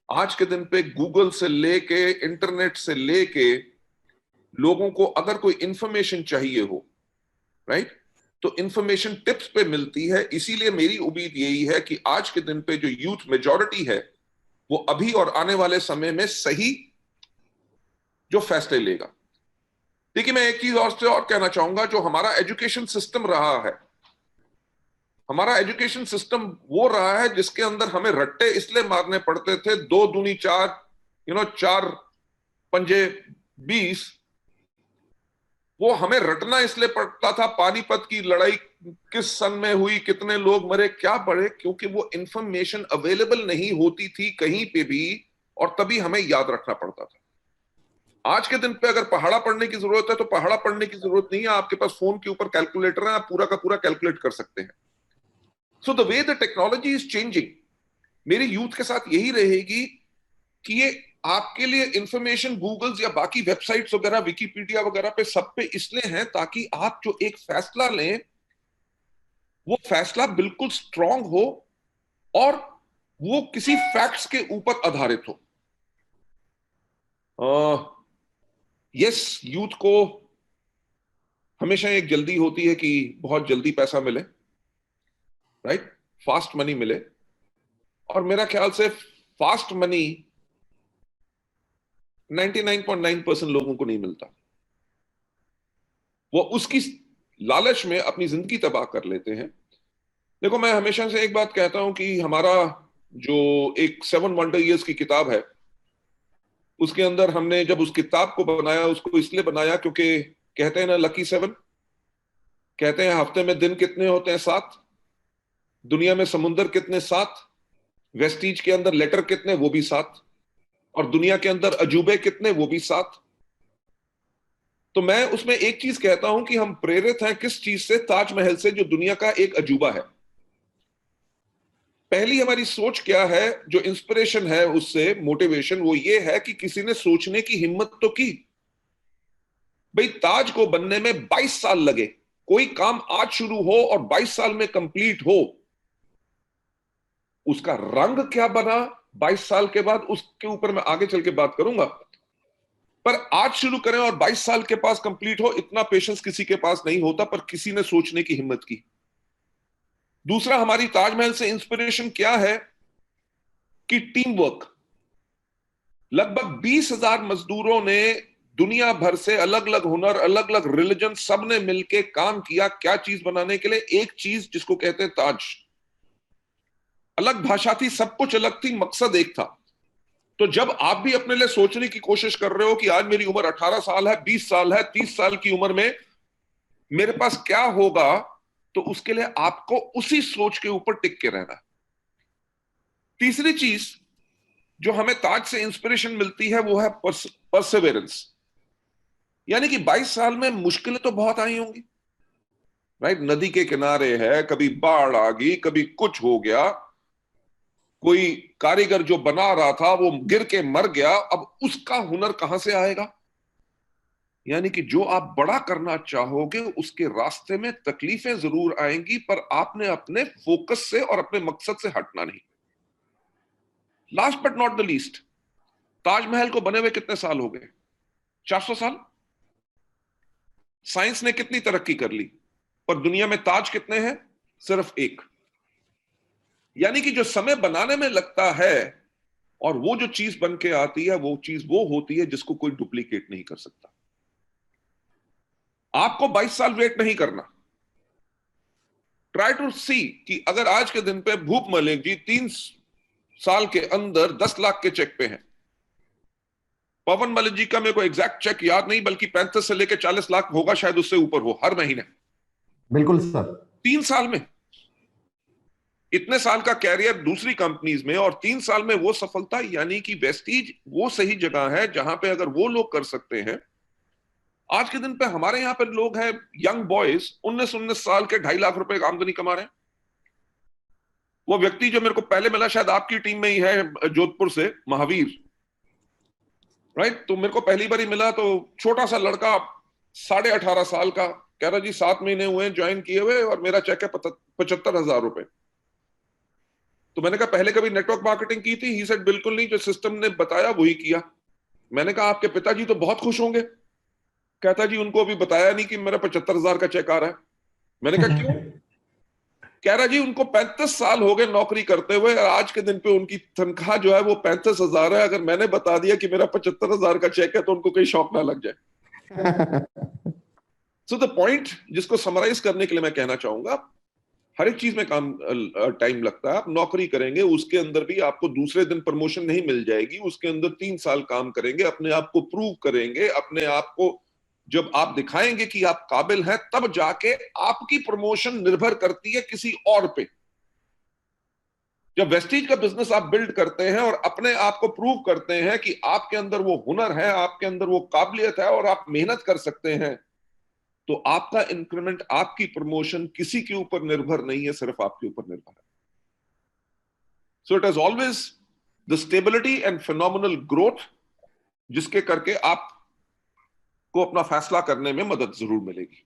आज के दिन पे गूगल से लेके, इंटरनेट से लेके, लोगों को अगर कोई इंफॉर्मेशन चाहिए हो, राइट, तो इंफॉर्मेशन टिप्स पे मिलती है। इसीलिए मेरी उम्मीद यही है कि आज के दिन पे जो यूथ मेजॉरिटी है वो अभी और आने वाले समय में सही जो फैसले लेगा। देखिए, मैं एक चीज और से और कहना चाहूंगा, जो हमारा एजुकेशन सिस्टम रहा है, हमारा एजुकेशन सिस्टम वो रहा है जिसके अंदर हमें रट्टे इसलिए मारने पड़ते थे, 2 दूनी 4, 4 पंजे 20। वो हमें रटना इसलिए पड़ता था, पानीपत की लड़ाई किस सन में हुई, कितने लोग मरे, क्या पढ़े, क्योंकि वो इंफॉर्मेशन अवेलेबल नहीं होती थी कहीं पे भी, और तभी हमें याद रखना पड़ता था। आज के दिन पे अगर पहाड़ा पढ़ने की जरूरत है तो पहाड़ा पढ़ने की जरूरत नहीं है, आपके पास फोन के ऊपर कैलकुलेटर है, आप पूरा का पूरा कैलकुलेट कर सकते हैं। So the way the technology is changing, मेरी यूथ के साथ यही रहेगी कि ये आपके लिए इंफॉर्मेशन गूगल या बाकी वेबसाइट्स वगैरह, विकिपीडिया वगैरह पे सब पे इसलिए हैं ताकि आप जो एक फैसला लें वो फैसला बिल्कुल स्ट्रांग हो और वो किसी फैक्ट्स के ऊपर आधारित हो। यस, यूथ को हमेशा एक जल्दी होती है कि बहुत जल्दी पैसा मिले, राइट, फास्ट मनी मिले, और मेरा ख्याल से फास्ट मनी 99.9% लोगों को नहीं मिलता। वो उसकी लालच में अपनी जिंदगी तबाह कर लेते हैं। देखो, मैं हमेशा से एक बात कहता हूं कि हमारा जो एक 7 वंडर ईयर्स की किताब है, उसके अंदर हमने जब उस किताब को बनाया, उसको इसलिए बनाया क्योंकि कहते हैं ना लकी 7, कहते हैं हफ्ते में दिन कितने होते हैं? 7। दुनिया में समुंदर कितने? 7। वेस्टीज के अंदर लेटर कितने? वो भी 7। और दुनिया के अंदर अजूबे कितने? वो भी 7। तो मैं उसमें एक चीज कहता हूं कि हम प्रेरित हैं किस चीज से? ताजमहल से, जो दुनिया का एक अजूबा है। पहली हमारी सोच क्या है, जो इंस्पिरेशन है उससे, मोटिवेशन, वो ये है कि किसी ने सोचने की हिम्मत तो की। भाई ताज को बनने में 22 साल लगे, कोई काम आज शुरू हो और 22 साल में कंप्लीट हो, उसका रंग क्या बना 22 साल के बाद उसके ऊपर मैं आगे चल के बात करूंगा। पर आज शुरू करें और 22 साल के पास कंप्लीट हो, इतना पेशेंस किसी के पास नहीं होता, पर किसी ने सोचने की हिम्मत की। दूसरा, हमारी ताजमहल से इंस्पिरेशन क्या है कि टीम वर्क। लगभग 20,000 मजदूरों ने दुनिया भर से अलग अलग हुनर, अलग अलग रिलीजन, सब ने मिलकर काम किया क्या चीज बनाने के लिए? एक चीज जिसको कहते हैं ताज। अलग भाषा थी, सब कुछ अलग थी, मकसद एक था। तो जब आप भी अपने लिए सोचने की कोशिश कर रहे हो कि आज मेरी उम्र 18 साल है, 20 साल है, 30 साल की उम्र में मेरे पास क्या होगा, तो उसके लिए आपको उसी सोच के ऊपर टिक के रहना है। तीसरी चीज जो हमें ताज से इंस्पिरेशन मिलती है वो है परसेवेरेंस। यानी कि 22 साल में मुश्किलें तो बहुत आई होंगी, राइट? नदी के किनारे है, कभी बाढ़ आ गई, कभी कुछ हो गया, कोई कारीगर जो बना रहा था वो गिर के मर गया, अब उसका हुनर कहां से आएगा? यानी कि जो आप बड़ा करना चाहोगे उसके रास्ते में तकलीफें जरूर आएंगी, पर आपने अपने फोकस से और अपने मकसद से हटना नहीं। Last but not the least, Taj Mahal को बने हुए कितने साल हो गए? 400 साल। साइंस ने कितनी तरक्की कर ली, पर दुनिया में ताज कितने हैं? सिर्फ एक। यानी कि जो समय बनाने में लगता है और वो जो चीज बन के आती है, वो चीज वो होती है जिसको कोई डुप्लीकेट नहीं कर सकता। आपको 22 साल वेट नहीं करना। ट्राई टू सी कि अगर आज के दिन पे भूप मलिक जी 3 साल के अंदर 10 लाख के चेक पे हैं, पवन मलिक जी का मेरे को एग्जैक्ट चेक याद नहीं, बल्कि 35 से लेकर 40 लाख होगा, शायद उससे ऊपर हो हर महीने। बिल्कुल सर। 3 साल में इतने साल का कैरियर दूसरी कंपनीज में, और 3 साल में वो सफलता। यानी कि वेस्टीज वो सही जगह है जहां पे अगर वो लोग कर सकते हैं। आज के दिन पे हमारे यहां पे लोग हैं, यंग बॉयज 19-19 साल के 2.5 लाख रुपए आमदनी कमा रहे हैं। वो व्यक्ति जो मेरे को पहले मिला शायद आपकी टीम में ही है, जोधपुर से, महावीर, राइट? तो मेरे को पहली बार ही मिला तो छोटा सा लड़का 18.5 साल का, कह रहा जी 7 महीने हुए ज्वाइन किए हुए और मेरा चेक है 75,000 रुपए। तो मैंने कहा पहले कभी नेटवर्क मार्केटिंग की थी? ही सेड बिल्कुल नहीं, जो सिस्टम ने बताया वही किया। मैंने कहा आपके पिताजी तो बहुत खुश होंगे। कहता जी उनको अभी बताया नहीं कि मेरा 75,000 का चेक आ रहा है। मैंने कहा क्यों? कह रहा जी उनको 35 साल हो गए नौकरी करते हुए और आज के दिन पे उनकी तनख्वाह जो है वो 35,000 है। अगर मैंने बता दिया कि मेरा 75,000 का चेक है तो उनको कहीं शौक ना लग जाए। सो द पॉइंट जिसको समराइज करने के लिए मैं कहना चाहूंगा, हर एक चीज में काम टाइम लगता है। आप नौकरी करेंगे, उसके अंदर भी आपको दूसरे दिन प्रमोशन नहीं मिल जाएगी, उसके अंदर 3 साल काम करेंगे, अपने आप को प्रूव करेंगे, अपने आप को जब आप दिखाएंगे कि आप काबिल हैं, तब जाके आपकी प्रमोशन निर्भर करती है किसी और पे। जब वेस्टीज का बिजनेस आप बिल्ड करते हैं और अपने आप को प्रूव करते हैं कि आपके अंदर वो हुनर है, आपके अंदर वो काबिलियत है और आप मेहनत कर सकते हैं, तो आपका इंक्रीमेंट, आपकी प्रमोशन किसी के ऊपर निर्भर नहीं है, सिर्फ आपके ऊपर निर्भर है। So it is always the stability and phenomenal growth, जिसके करके आप को अपना फैसला करने में मदद जरूर मिलेगी।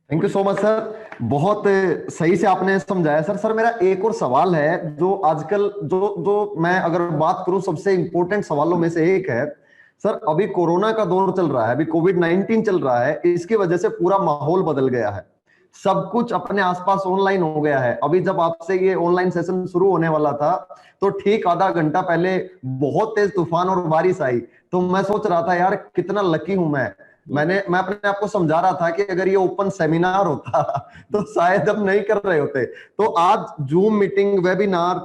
Thank you so much sir, बहुत सही से आपने समझाया सर। सर मेरा एक और सवाल है जो आजकल जो जो मैं अगर बात करूं सबसे इंपॉर्टेंट सवालों में से एक है सर। अभी कोरोना का दौर चल रहा है, अभी कोविड-19 चल रहा है, इसकी वजह से पूरा माहौल बदल गया है, सब कुछ अपने आसपास ऑनलाइन हो गया है। अभी जब आपसे ये ऑनलाइन सेशन शुरू होने वाला था तो ठीक आधा घंटा पहले बहुत तेज तूफान और बारिश आई, तो मैं सोच रहा था यार कितना लकी हूं मैं अपने आप को समझा रहा था कि अगर ये ओपन सेमिनार होता तो शायद हम नहीं कर रहे होते। तो आज जूम मीटिंग, वेबिनार,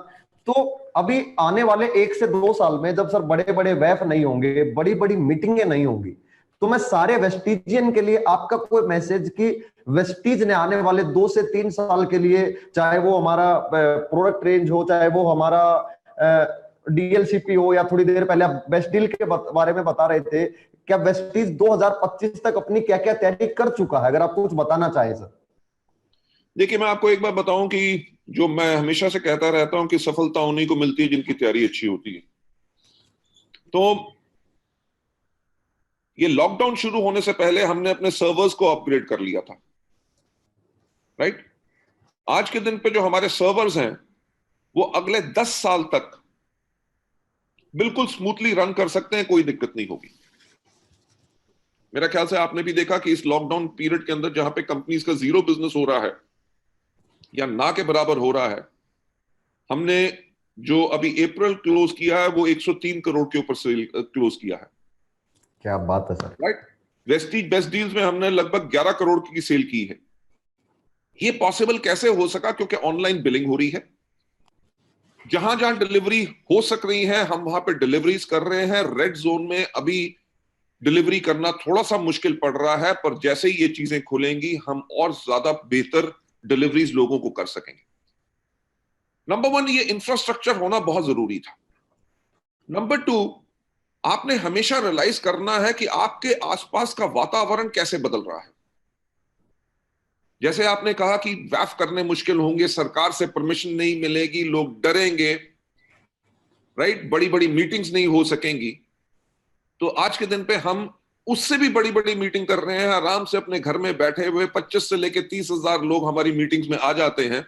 तो अभी आने वाले 1 से 2 साल में जब सर बड़े बड़े वेब नहीं होंगे, बड़ी बड़ी मीटिंगें नहीं होंगी, तो मैं सारे वेस्टिजियन के लिए आपका कोई मैसेज कि वेस्टीज ने आने वाले 2 से 3 साल के लिए, चाहे वो हमारा प्रोडक्ट रेंज हो, चाहे वो हमारा डीएलसीपी हो, या थोड़ी देर पहले आप वेस्ट डील के बारे में बता रहे थे, क्या वेस्टीज 2025 तक अपनी क्या क्या तैयारी कर चुका है? अगर आप कुछ बताना चाहें सर। देखिए मैं आपको एक बात बताऊं कि जो मैं हमेशा से कहता रहता हूं कि सफलता उन्हीं को मिलती है जिनकी तैयारी अच्छी होती है। तो ये लॉकडाउन शुरू होने से पहले हमने अपने सर्वर्स को अपग्रेड कर लिया था, राइट। आज के दिन पे जो हमारे सर्वर्स हैं वो अगले 10 साल तक बिल्कुल स्मूथली रन कर सकते हैं, कोई दिक्कत नहीं होगी। मेरा ख्याल से आपने भी देखा कि इस लॉकडाउन पीरियड के अंदर जहां पे कंपनीज का जीरो बिजनेस हो रहा है या ना के बराबर हो रहा है, हमने जो अभी अप्रैल क्लोज किया है वो 103 करोड़ के ऊपर सेल क्लोज किया है। क्या बात है sir. Right. Vestige best deals में हमने लगभग 11 करोड़ की सेल की है। ये पॉसिबल कैसे हो सका? क्योंकि ऑनलाइन बिलिंग हो रही है, जहां जहां डिलीवरी हो सक रही है हम वहां पे डिलीवरीज कर रहे हैं। रेड जोन में अभी डिलीवरी करना थोड़ा सा मुश्किल पड़ रहा है, पर जैसे ही ये चीजें खुलेंगी हम और ज्यादा बेहतर डिलीवरीज लोगों को कर सकेंगे। नंबर 1, ये इंफ्रास्ट्रक्चर होना बहुत जरूरी था। नंबर 2, आपने हमेशा रियलाइज करना है कि आपके आसपास का वातावरण कैसे बदल रहा है। जैसे आपने कहा कि वैफ करने मुश्किल होंगे, सरकार से परमिशन नहीं मिलेगी, लोग डरेंगे, राइट, बड़ी बड़ी मीटिंग्स नहीं हो सकेंगी। तो आज के दिन पे हम उससे भी बड़ी बड़ी मीटिंग कर रहे हैं, आराम से अपने घर में बैठे हुए 25 से लेके 30,000 लोग हमारी मीटिंग्स में आ जाते हैं।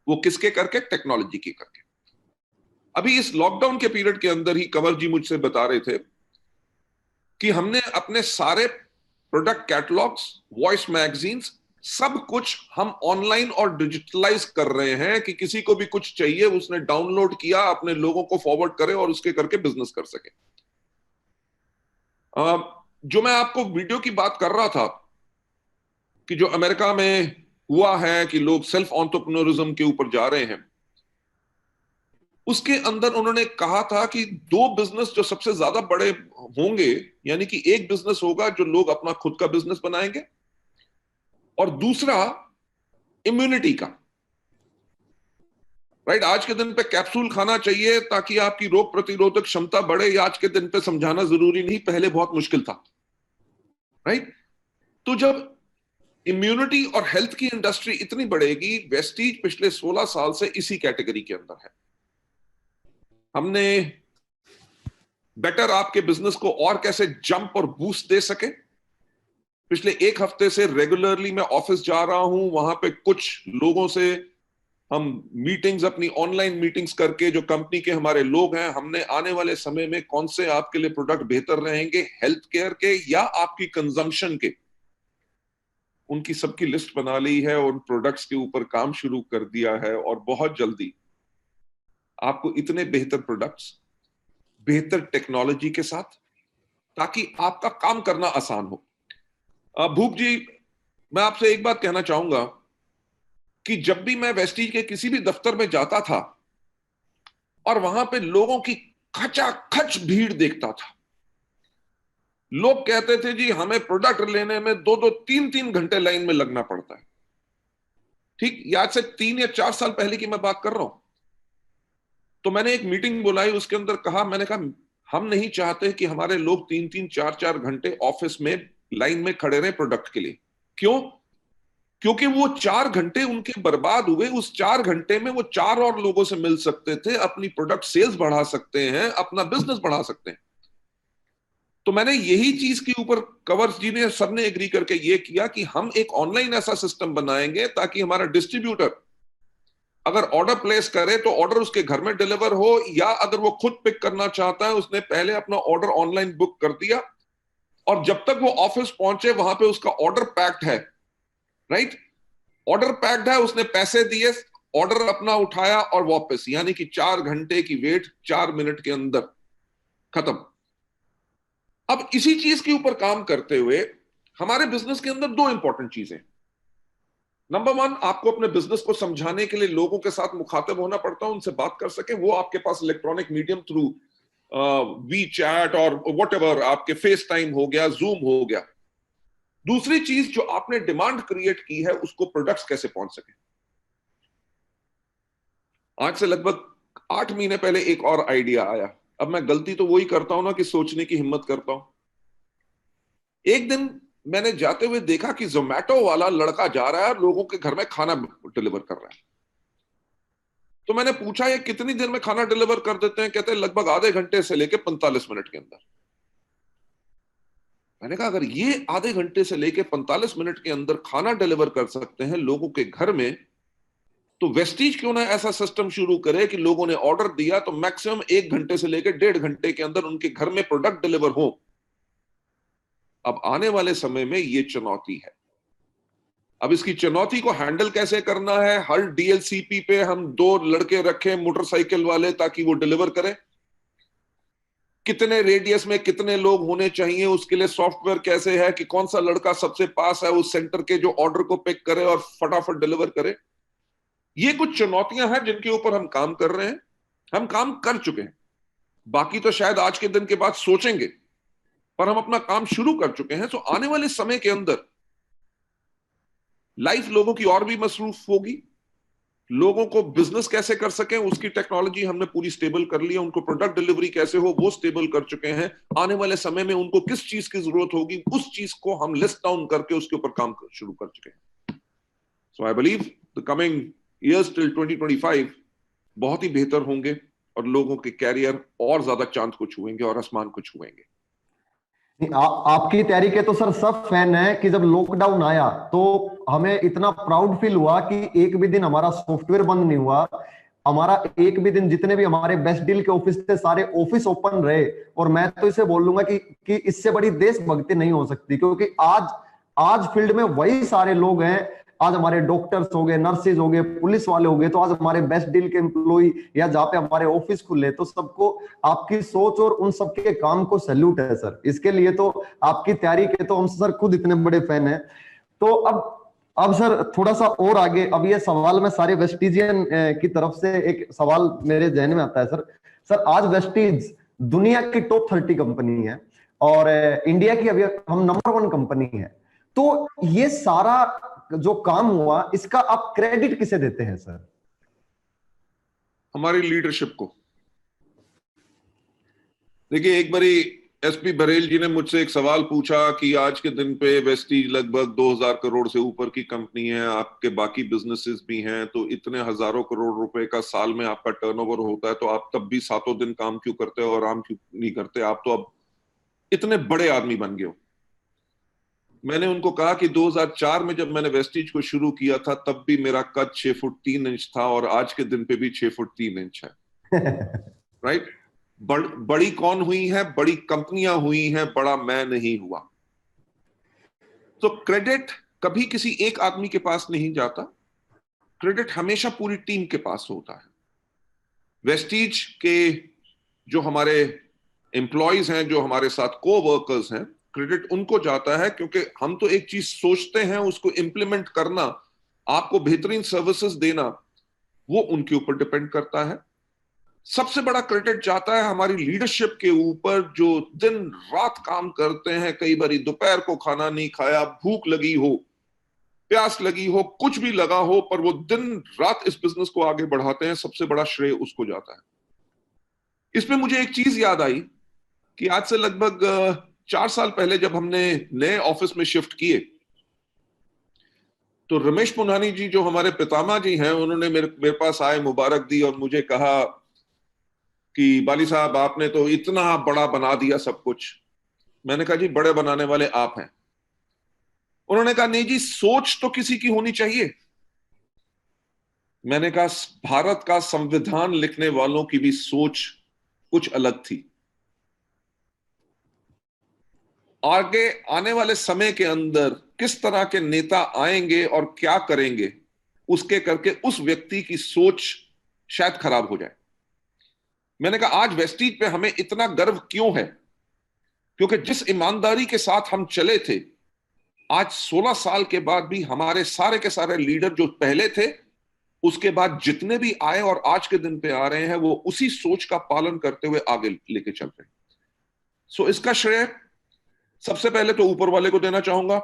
वो किसके करके? टेक्नोलॉजी के करके। अभी इस लॉकडाउन के पीरियड के अंदर ही कंवर जी मुझसे बता रहे थे कि हमने अपने सारे प्रोडक्ट कैटलॉग्स, वॉइस मैगजीन्स, सब कुछ हम ऑनलाइन और डिजिटलाइज कर रहे हैं कि किसी को भी कुछ चाहिए उसने डाउनलोड किया, अपने लोगों को फॉरवर्ड करे और उसके करके बिजनेस कर सके। जो मैं आपको वीडियो की बात कर रहा था कि जो अमेरिका में हुआ है कि लोग सेल्फ एंटरप्रेन्योरिज्म के ऊपर जा रहे हैं, उसके अंदर उन्होंने कहा था कि 2 बिजनेस जो सबसे ज्यादा बड़े होंगे, यानी कि एक बिजनेस होगा जो लोग अपना खुद का बिजनेस बनाएंगे और दूसरा इम्यूनिटी का। राइट। आज के दिन पे कैप्सूल खाना चाहिए ताकि आपकी रोग प्रतिरोधक क्षमता बढ़े, या आज के दिन पे समझाना जरूरी नहीं, पहले बहुत मुश्किल था, राइट। तो जब इम्यूनिटी और हेल्थ की इंडस्ट्री इतनी बढ़ेगी, वेस्टीज पिछले 16 साल से इसी कैटेगरी के अंदर है। हमने बेटर आपके बिजनेस को और कैसे जंप और बूस्ट दे सके, पिछले 1 हफ्ते से रेगुलरली मैं ऑफिस जा रहा हूं, वहां पे कुछ लोगों से हम मीटिंग्स, अपनी ऑनलाइन मीटिंग्स करके, जो कंपनी के हमारे लोग हैं, हमने आने वाले समय में कौन से आपके लिए प्रोडक्ट बेहतर रहेंगे, हेल्थ केयर के या आपकी कंजम्पशन के, उनकी सबकी लिस्ट बना ली है, उन प्रोडक्ट्स के ऊपर काम शुरू कर दिया है और बहुत जल्दी आपको इतने बेहतर प्रोडक्ट्स, बेहतर टेक्नोलॉजी के साथ, ताकि आपका काम करना आसान हो। भूप जी, मैं आपसे एक बात कहना चाहूंगा कि जब भी मैं वेस्टीज के किसी भी दफ्तर में जाता था और वहां पे लोगों की खचाखच भीड़ देखता था, लोग कहते थे जी हमें प्रोडक्ट लेने में 2-2, 3-3 घंटे लाइन में लगना पड़ता है। ठीक, आज से 3 या 4 साल पहले की मैं बात कर रहा हूं। तो मैंने एक मीटिंग बुलाई, उसके अंदर कहा, मैंने कहा हम नहीं चाहते कि हमारे लोग 3-3, 4-4 घंटे ऑफिस में लाइन में खड़े रहे प्रोडक्ट के लिए। क्यों? क्योंकि वो 4 घंटे उनके बर्बाद हुए, उस 4 घंटे में वो 4 और लोगों से मिल सकते थे, अपनी प्रोडक्ट सेल्स बढ़ा सकते हैं, अपना बिजनेस बढ़ा सकते हैं। तो मैंने यही चीज के ऊपर कंवर जी ने सबने एग्री करके ये किया कि हम एक ऑनलाइन ऐसा सिस्टम बनाएंगे ताकि हमारा डिस्ट्रीब्यूटर अगर ऑर्डर प्लेस करे तो ऑर्डर उसके घर में डिलीवर हो, या अगर वो खुद पिक करना चाहता है, उसने पहले अपना ऑर्डर ऑनलाइन बुक कर दिया और जब तक वो ऑफिस पहुंचे वहां पे उसका ऑर्डर पैक्ड है, राइट, ऑर्डर पैक्ड है, उसने पैसे दिए, ऑर्डर अपना उठाया और वापस, यानी कि 4 घंटे की वेट 4 मिनट के अंदर खत्म। अब इसी चीज के ऊपर काम करते हुए हमारे बिजनेस के अंदर 2 इंपॉर्टेंट चीजें। नंबर 1, आपको अपने बिजनेस को समझाने के लिए लोगों के साथ मुखातिब होना पड़ता है, उनसे बात कर सके, वो आपके पास electronic medium through WeChat और व्हाटएवर, आपके फेस टाइम हो गया, जूम हो गया। दूसरी चीज जो आपने डिमांड क्रिएट की है, उसको प्रोडक्ट्स कैसे पहुंच सके। आज से लगभग 8 महीने पहले एक और आइडिया आया। अब मैं गलती तो वही करता हूं ना कि सोचने की हिम्मत करता हूं। एक दिन मैंने जाते हुए देखा कि जोमैटो वाला लड़का जा रहा है और लोगों के घर में खाना डिलीवर कर रहा है। तो मैंने पूछा ये कितनी देर में खाना डिलीवर कर देते हैं? कहते हैं लगभग आधे घंटे से लेकर 45 मिनट के अंदर। मैंने कहा अगर ये आधे घंटे से लेके 45 मिनट के अंदर खाना डिलीवर कर सकते हैं लोगों के घर में, तो वेस्टीज क्यों ना ऐसा सिस्टम शुरू करे कि लोगों ने ऑर्डर दिया तो मैक्सिमम 1 घंटे से लेकर 1.5 घंटे के अंदर उनके घर में प्रोडक्ट डिलीवर हो। अब आने वाले समय में ये चुनौती है। अब इसकी चुनौती को हैंडल कैसे करना है? हर डीएलसीपी पे हम 2 लड़के रखें मोटरसाइकिल वाले ताकि वो डिलीवर करें। कितने रेडियस में कितने लोग होने चाहिए, उसके लिए सॉफ्टवेयर कैसे है कि कौन सा लड़का सबसे पास है उस सेंटर के जो ऑर्डर को पिक करे और फटाफट डिलीवर करे। ये कुछ चुनौतियां हैं जिनके ऊपर हम काम कर रहे हैं, हम काम कर चुके हैं। बाकी तो शायद आज के दिन के बाद सोचेंगे, पर हम अपना काम शुरू कर चुके हैं। तो आने वाले समय के अंदर लाइफ लोगों की और भी मसरूफ होगी। लोगों को बिजनेस कैसे कर सकें उसकी टेक्नोलॉजी हमने पूरी स्टेबल कर ली है, उनको प्रोडक्ट डिलीवरी कैसे हो वो स्टेबल कर चुके हैं। आने वाले समय में उनको किस चीज की जरूरत होगी उस चीज को हम लिस्ट डाउन करके उसके ऊपर काम शुरू कर चुके हैं। So I believe the coming years till 2025 बहुत ही बेहतर होंगे और लोगों के कैरियर और ज्यादा चांद को छुएंगे और आसमान को छुएंगे। आपकी तैयारी के तो सर सब फैन है कि जब लॉकडाउन आया तो हमें इतना प्राउड फील हुआ कि एक भी दिन हमारा सॉफ्टवेयर बंद नहीं हुआ। हमारा एक भी दिन, जितने भी हमारे बेस्ट डील के ऑफिस थे सारे ऑफिस ओपन रहे। और मैं तो इसे बोल लूंगा कि इससे बड़ी देशभक्ति नहीं हो सकती, क्योंकि आज आज फील्ड में वही सारे लोग हैं। आज हमारे डॉक्टर्स हो गए, नर्सेज हो गए, पुलिस वाले हो गए, तो आज हमारे बेस्ट डील के एम्प्लॉय या जहाँ पे हमारे ऑफिस खुले, तो सबको आपकी सोच और उन सबके काम को सैल्यूट है सर। इसके लिए तो आपकी तैयारी के तो हम सर खुद इतने बड़े फैन हैं। तो अब सर थोड़ा सा और आगे, अब ये सवाल मैं सारे वेस्टिजियन की तरफ से एक सवाल मेरे जहन में आता है सर। सर आज वेस्टिज दुनिया की टॉप 30 कंपनी है और इंडिया की अभी हम नंबर 1 कंपनी है। तो ये सारा जो काम हुआ इसका आप क्रेडिट किसे देते हैं सर? हमारी लीडरशिप को। देखिए, एक बारी एसपी बरेल जी ने मुझसे एक सवाल पूछा कि आज के दिन पे वेस्टीज लगभग 2000 करोड़ से ऊपर की कंपनी है, आपके बाकी बिजनेसेस भी हैं, तो इतने हजारों करोड़ रुपए का साल में आपका टर्नओवर होता है, तो आप तब भी 7 दिन काम क्यों करते हो और आराम क्यों नहीं करते? आप तो अब इतने बड़े आदमी बन गए हो। मैंने उनको कहा कि 2004 में जब मैंने वेस्टीज को शुरू किया था तब भी मेरा कद 6 फुट 3 इंच था और आज के दिन पे भी 6 फुट 3 इंच है। राइट? बड़ी कौन हुई है? बड़ी कंपनियां हुई हैं, बड़ा मैं नहीं हुआ। तो क्रेडिट कभी किसी एक आदमी के पास नहीं जाता, क्रेडिट हमेशा पूरी टीम के पास होता है। वेस्टीज के जो हमारे एम्प्लॉयज हैं, जो हमारे साथ को वर्कर्स हैं, क्रेडिट उनको जाता है, क्योंकि हम तो एक चीज सोचते हैं, उसको इंप्लीमेंट करना, आपको बेहतरीन सर्विसेज देना, वो उनके ऊपर डिपेंड करता है। सबसे बड़ा क्रेडिट जाता है हमारी लीडरशिप के ऊपर, जो दिन रात काम करते हैं। कई बार दोपहर को खाना नहीं खाया, भूख लगी हो, प्यास लगी हो, कुछ भी लगा हो, पर वो दिन रात इस बिजनेस को आगे बढ़ाते हैं। सबसे बड़ा श्रेय उसको जाता है। इसमें मुझे एक चीज याद आई कि आज से लगभग 4 साल पहले जब हमने नए ऑफिस में शिफ्ट किए, तो रमेश पुनानी जी जो हमारे पितामह जी हैं, उन्होंने मेरे पास आए, मुबारक दी और मुझे कहा कि बाली साहब आपने तो इतना बड़ा बना दिया सब कुछ। मैंने कहा जी बड़े बनाने वाले आप हैं। उन्होंने कहा नहीं जी, सोच तो किसी की होनी चाहिए। मैंने कहा भारत का संविधान लिखने वालों की भी सोच कुछ अलग थी। आगे आने वाले समय के अंदर किस तरह के नेता आएंगे और क्या करेंगे, उसके करके उस व्यक्ति की सोच शायद खराब हो जाए। मैंने कहा आज वेस्टीज पे हमें इतना गर्व क्यों है? क्योंकि जिस ईमानदारी के साथ हम चले थे, आज 16 साल के बाद भी हमारे सारे के सारे लीडर जो पहले थे, उसके बाद जितने भी आए और आज के दिन पे आ रहे हैं, वो उसी सोच का पालन करते हुए आगे लेके चल रहे हैं। सो इसका श्रेय सबसे पहले तो ऊपर वाले को देना चाहूंगा।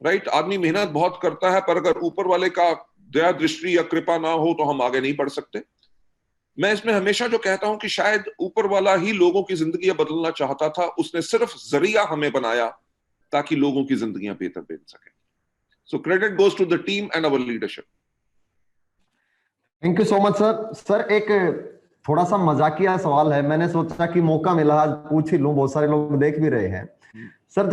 राइट? आदमी मेहनत बहुत करता है, पर अगर ऊपर वाले का दया दृष्टि या कृपा ना हो तो हम आगे नहीं बढ़ सकते। मैं इसमें हमेशा जो कहता हूं कि शायद ऊपर वाला ही लोगों की जिंदगी बदलना चाहता था, उसने सिर्फ जरिया हमें बनाया ताकि लोगों की जिंदगियां बेहतर बन सके। So credit goes to the team and our leadership. Thank you so much sir. Sir एक थोड़ा सा मजाकिया सवाल है, मैंने सोचा कि मौका मिला आज पूछ ही लूं, बहुत सारे लोग देख भी रहे हैं। सर,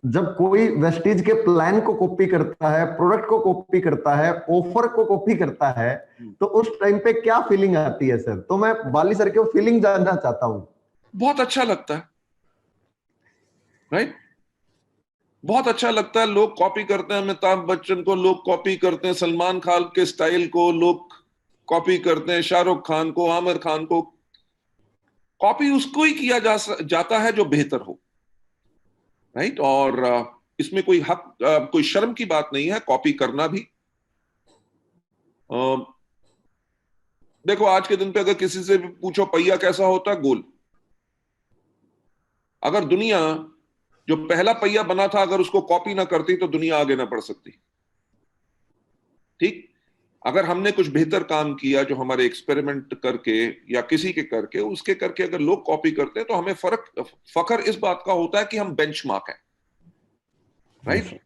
जब कोई वेस्टीज के प्लान को कॉपी करता है, प्रोडक्ट को कॉपी करता है, ऑफर को कॉपी करता है, तो उस टाइम पे क्या फीलिंग आती है सर? तो मैं बाली सर की फीलिंग जानना चाहता हूँ। बहुत अच्छा लगता है, राइट। बहुत अच्छा लगता है। लोग कॉपी करते हैं अमिताभ बच्चन को, लोग कॉपी करते हैं सलमान खान के स्टाइल को, लोग कॉपी करते हैं शाहरुख खान को, आमिर खान को। कॉपी उसको ही किया जाता है जो बेहतर हो, राइट। और इसमें कोई हक, कोई शर्म की बात नहीं है कॉपी करना भी। अ, देखो, आज के दिन पे अगर किसी से भी पूछो पहिया कैसा होता है, गोल। अगर दुनिया जो पहला पहिया बना था अगर उसको कॉपी ना करती तो दुनिया आगे ना बढ़ सकती, ठीक। अगर हमने कुछ बेहतर काम किया जो हमारे एक्सपेरिमेंट करके या किसी के करके उसके करके अगर लोग कॉपी करते हैं तो हमें फखर इस बात का होता है कि हम बेंचमार्क हैं, राइट।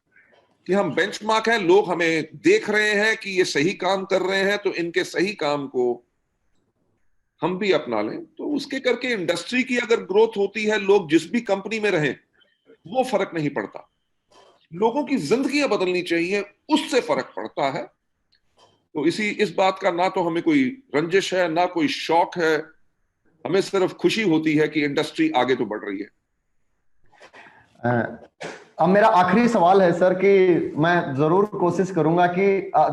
कि हम बेंचमार्क हैं, लोग हमें देख रहे हैं कि ये सही काम कर रहे हैं, तो इनके सही काम को हम भी अपना लें। तो उसके करके इंडस्ट्री की अगर ग्रोथ होती है, लोग जिस भी कंपनी में रहें, वो फर्क नहीं पड़ता। लोगों की जिंदगियां बदलनी चाहिए, उससे फर्क पड़ता है। तो इस बात का ना तो हमें कोई रंजिश है, ना कोई शौक है। हमें सिर्फ खुशी होती है कि इंडस्ट्री आगे तो बढ़ रही है। अब मेरा आखिरी सवाल है सर, कि मैं जरूर कोशिश करूंगा कि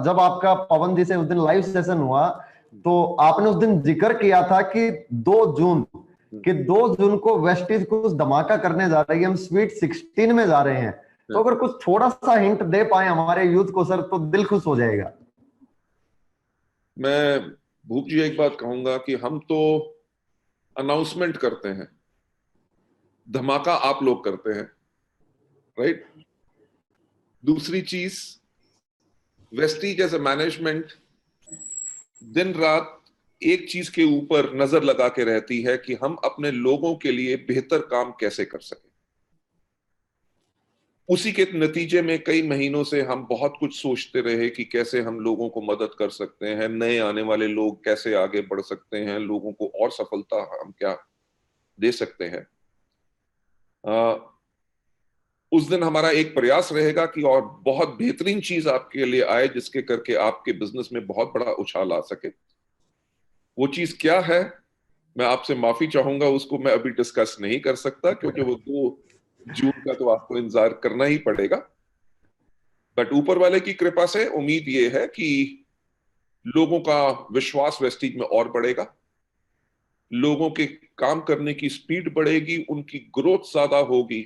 जब आपका पवन जी से उस दिन लाइव सेशन हुआ, तो आपने उस दिन जिक्र किया था कि 2 जून को वेस्टीज कुछ धमाका करने जा रही है, हम स्वीट 16 में जा रहे हैं। तो अगर कुछ थोड़ा सा हिंट दे पाए हमारे यूथ को सर, तो दिल खुश हो जाएगा। मैं भूप जी एक बात कहूंगा कि हम तो अनाउंसमेंट करते हैं, धमाका आप लोग करते हैं, राइट। दूसरी चीज, वेस्टीज एज ए मैनेजमेंट दिन रात एक चीज के ऊपर नजर लगा के रहती है कि हम अपने लोगों के लिए बेहतर काम कैसे कर सकें। उसी के नतीजे में कई महीनों से हम बहुत कुछ सोचते रहे कि कैसे हम लोगों को मदद कर सकते हैं, नए आने वाले लोग कैसे आगे बढ़ सकते हैं, लोगों को और सफलता हम क्या दे सकते हैं। उस दिन हमारा एक प्रयास रहेगा कि और बहुत बेहतरीन चीज आपके लिए आए जिसके करके आपके बिजनेस में बहुत बड़ा उछाल आ सके। वो चीज क्या है, मैं आपसे माफी चाहूंगा, उसको मैं अभी डिस्कस नहीं कर सकता क्योंकि वो 2 जून का तो आपको इंतजार करना ही पड़ेगा। बट ऊपर वाले की कृपा से उम्मीद ये है कि लोगों का विश्वास वेस्टीज में और बढ़ेगा, लोगों के काम करने की स्पीड बढ़ेगी, उनकी ग्रोथ ज्यादा होगी।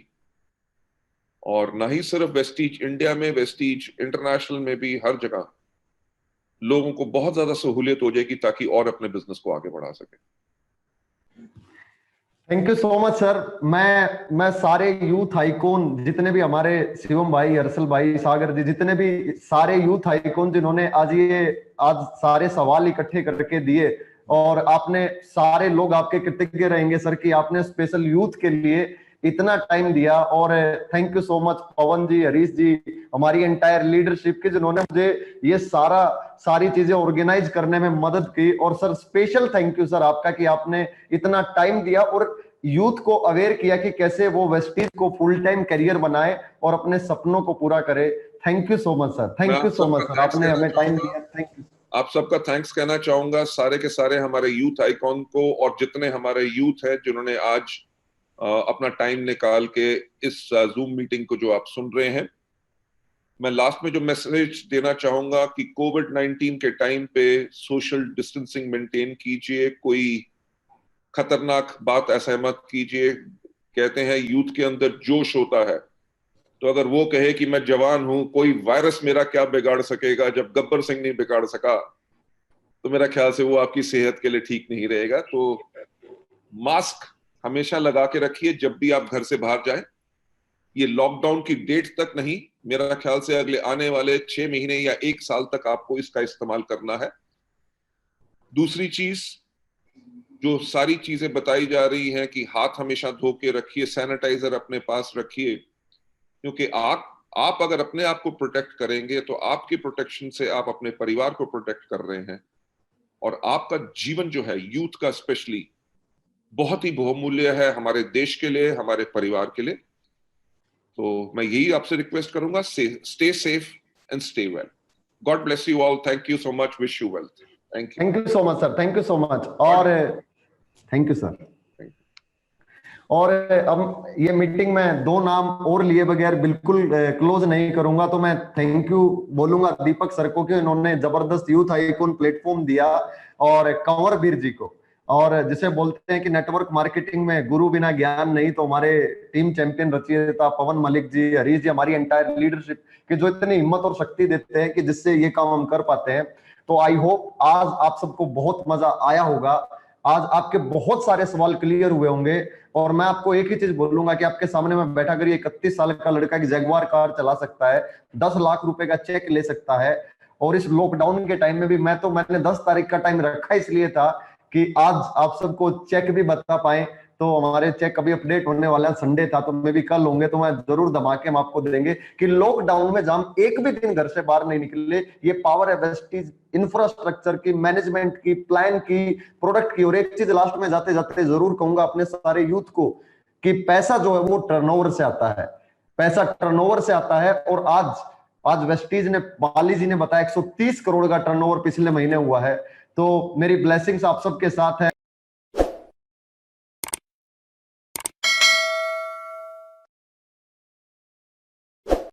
और ना ही सिर्फ वेस्टीज इंडिया में, वेस्टीज इंटरनेशनल में भी हर जगह लोगों को बहुत ज्यादा सहूलियत हो जाएगी ताकि और अपने बिजनेस को आगे बढ़ा सके। Thank you so much sir. मैं सारे यूथ आइकॉन जितने भी हमारे शिवम भाई, हर्षल भाई, सागर जी, जितने भी सारे यूथ आइकॉन जिन्होंने आज सारे सवाल इकट्ठे करके दिए, और आपने सारे लोग आपके कृतज्ञ रहेंगे सर कि आपने स्पेशल यूथ के लिए इतना टाइम दिया। और थैंक यू सो मच पवन जी, हरीश जी, हमारी एंटायर लीडरशिप की, जिन्होंने मुझे ये सारी चीजें ऑर्गेनाइज करने में मदद की। और sir special thank you sir आपका कि आपने इतना टाइम दिया और यूथ को अवेयर किया कि कैसे वो वेस्टीज को फुल टाइम करियर बनाए और अपने सपनों को पूरा करे। Thank you so much sir, मैं थैंक यू आप सो मच सबका सर, थैंक्स आपने कहना हमें टाइम चाहूंगा। दिया। Thank you. आप सबका थैंक्स कहना चाहूंगा, सारे के सारे हमारे यूथ आइकॉन को, और जितने हमारे यूथ हैं जिन्होंने आज अपना टाइम निकाल के इस जूम मीटिंग को जो आप सुन रहे हैं। मैं लास्ट में जो मैसेज देना चाहूंगा कि कोविड-19 के टाइम पे सोशल डिस्टेंसिंग मेंटेन कीजिए, कोई खतरनाक बात ऐसा मत कीजिए। कहते हैं यूथ के अंदर जोश होता है, तो अगर वो कहे कि मैं जवान हूं, कोई वायरस मेरा क्या बिगाड़ सकेगा, जब गब्बर सिंह नहीं बिगाड़ सका, तो मेरा ख्याल से वो आपकी सेहत के लिए ठीक नहीं रहेगा। तो मास्क हमेशा लगा के रखिए जब भी आप घर से बाहर जाएं। ये लॉकडाउन की डेट तक नहीं, मेरा ख्याल से अगले आने वाले 6 महीने या 1 साल तक आपको इसका इस्तेमाल करना है। दूसरी चीज, जो सारी चीजें बताई जा रही हैं कि हाथ हमेशा धो के रखिए, सैनिटाइजर अपने पास रखिए, क्योंकि आप अगर अपने आप को प्रोटेक्ट करेंगे तो आपकी प्रोटेक्शन से आप अपने परिवार को प्रोटेक्ट कर रहे हैं। और आपका जीवन जो है यूथ का स्पेशली बहुत ही बहुमूल्य है हमारे देश के लिए, हमारे परिवार के लिए। तो मैं यही आपसे रिक्वेस्ट करूंगा, stay safe and stay well. God bless you all, thank you so much, wish you wealth. Thank you. Thank you so much sir, thank you so much. और थैंक यू सर। और अब ये मीटिंग में दो नाम और लिए बगैर बिल्कुल क्लोज नहीं करूंगा, तो मैं थैंक यू बोलूंगा दीपक सर को कि इन्होंने जबरदस्त यूथ आइकॉन प्लेटफॉर्म दिया, और कंवर वीर जी को, और जिसे बोलते हैं कि नेटवर्क मार्केटिंग में गुरु बिना ज्ञान नहीं, तो हमारे टीम चैंपियन रचयिता पवन मलिक जी, हरीश जी, हमारी एंटायर लीडरशिप की जो इतनी हिम्मत और शक्ति देते हैं कि जिससे ये काम हम कर पाते हैं। तो आई होप आज आप सबको बहुत मजा आया होगा, आज आपके बहुत सारे सवाल क्लियर हुए होंगे। और मैं आपको एक ही चीज बोलूंगा कि आपके सामने में बैठा कर 31 साल का लड़का की जगुआर कार चला सकता है, 10 लाख रुपए का चेक ले सकता है। और इस लॉकडाउन के टाइम में भी मैंने 10 तारीख का टाइम रखा इसलिए था कि आज आप सबको चेक भी बता पाए। तो हमारे चेक अभी अपडेट होने वाला है, संडे था तो मे भी कल होंगे, तो मैं जरूर धमाके हम आपको देंगे कि लॉकडाउन में जब हम एक भी दिन घर से बाहर नहीं निकले, ये पावर है वेस्टीज इंफ्रास्ट्रक्चर की, मैनेजमेंट की, प्लान की, प्रोडक्ट की। और एक चीज लास्ट में जाते जाते जरूर कहूंगा अपने सारे यूथ को कि पैसा जो है वो टर्नओवर से आता है, पैसा टर्नओवर से आता है। और आज वेस्टीज ने, बाली जी ने बताया 130 करोड़ का टर्नओवर पिछले महीने हुआ है। तो मेरी ब्लेसिंग्स आप सबके साथ है।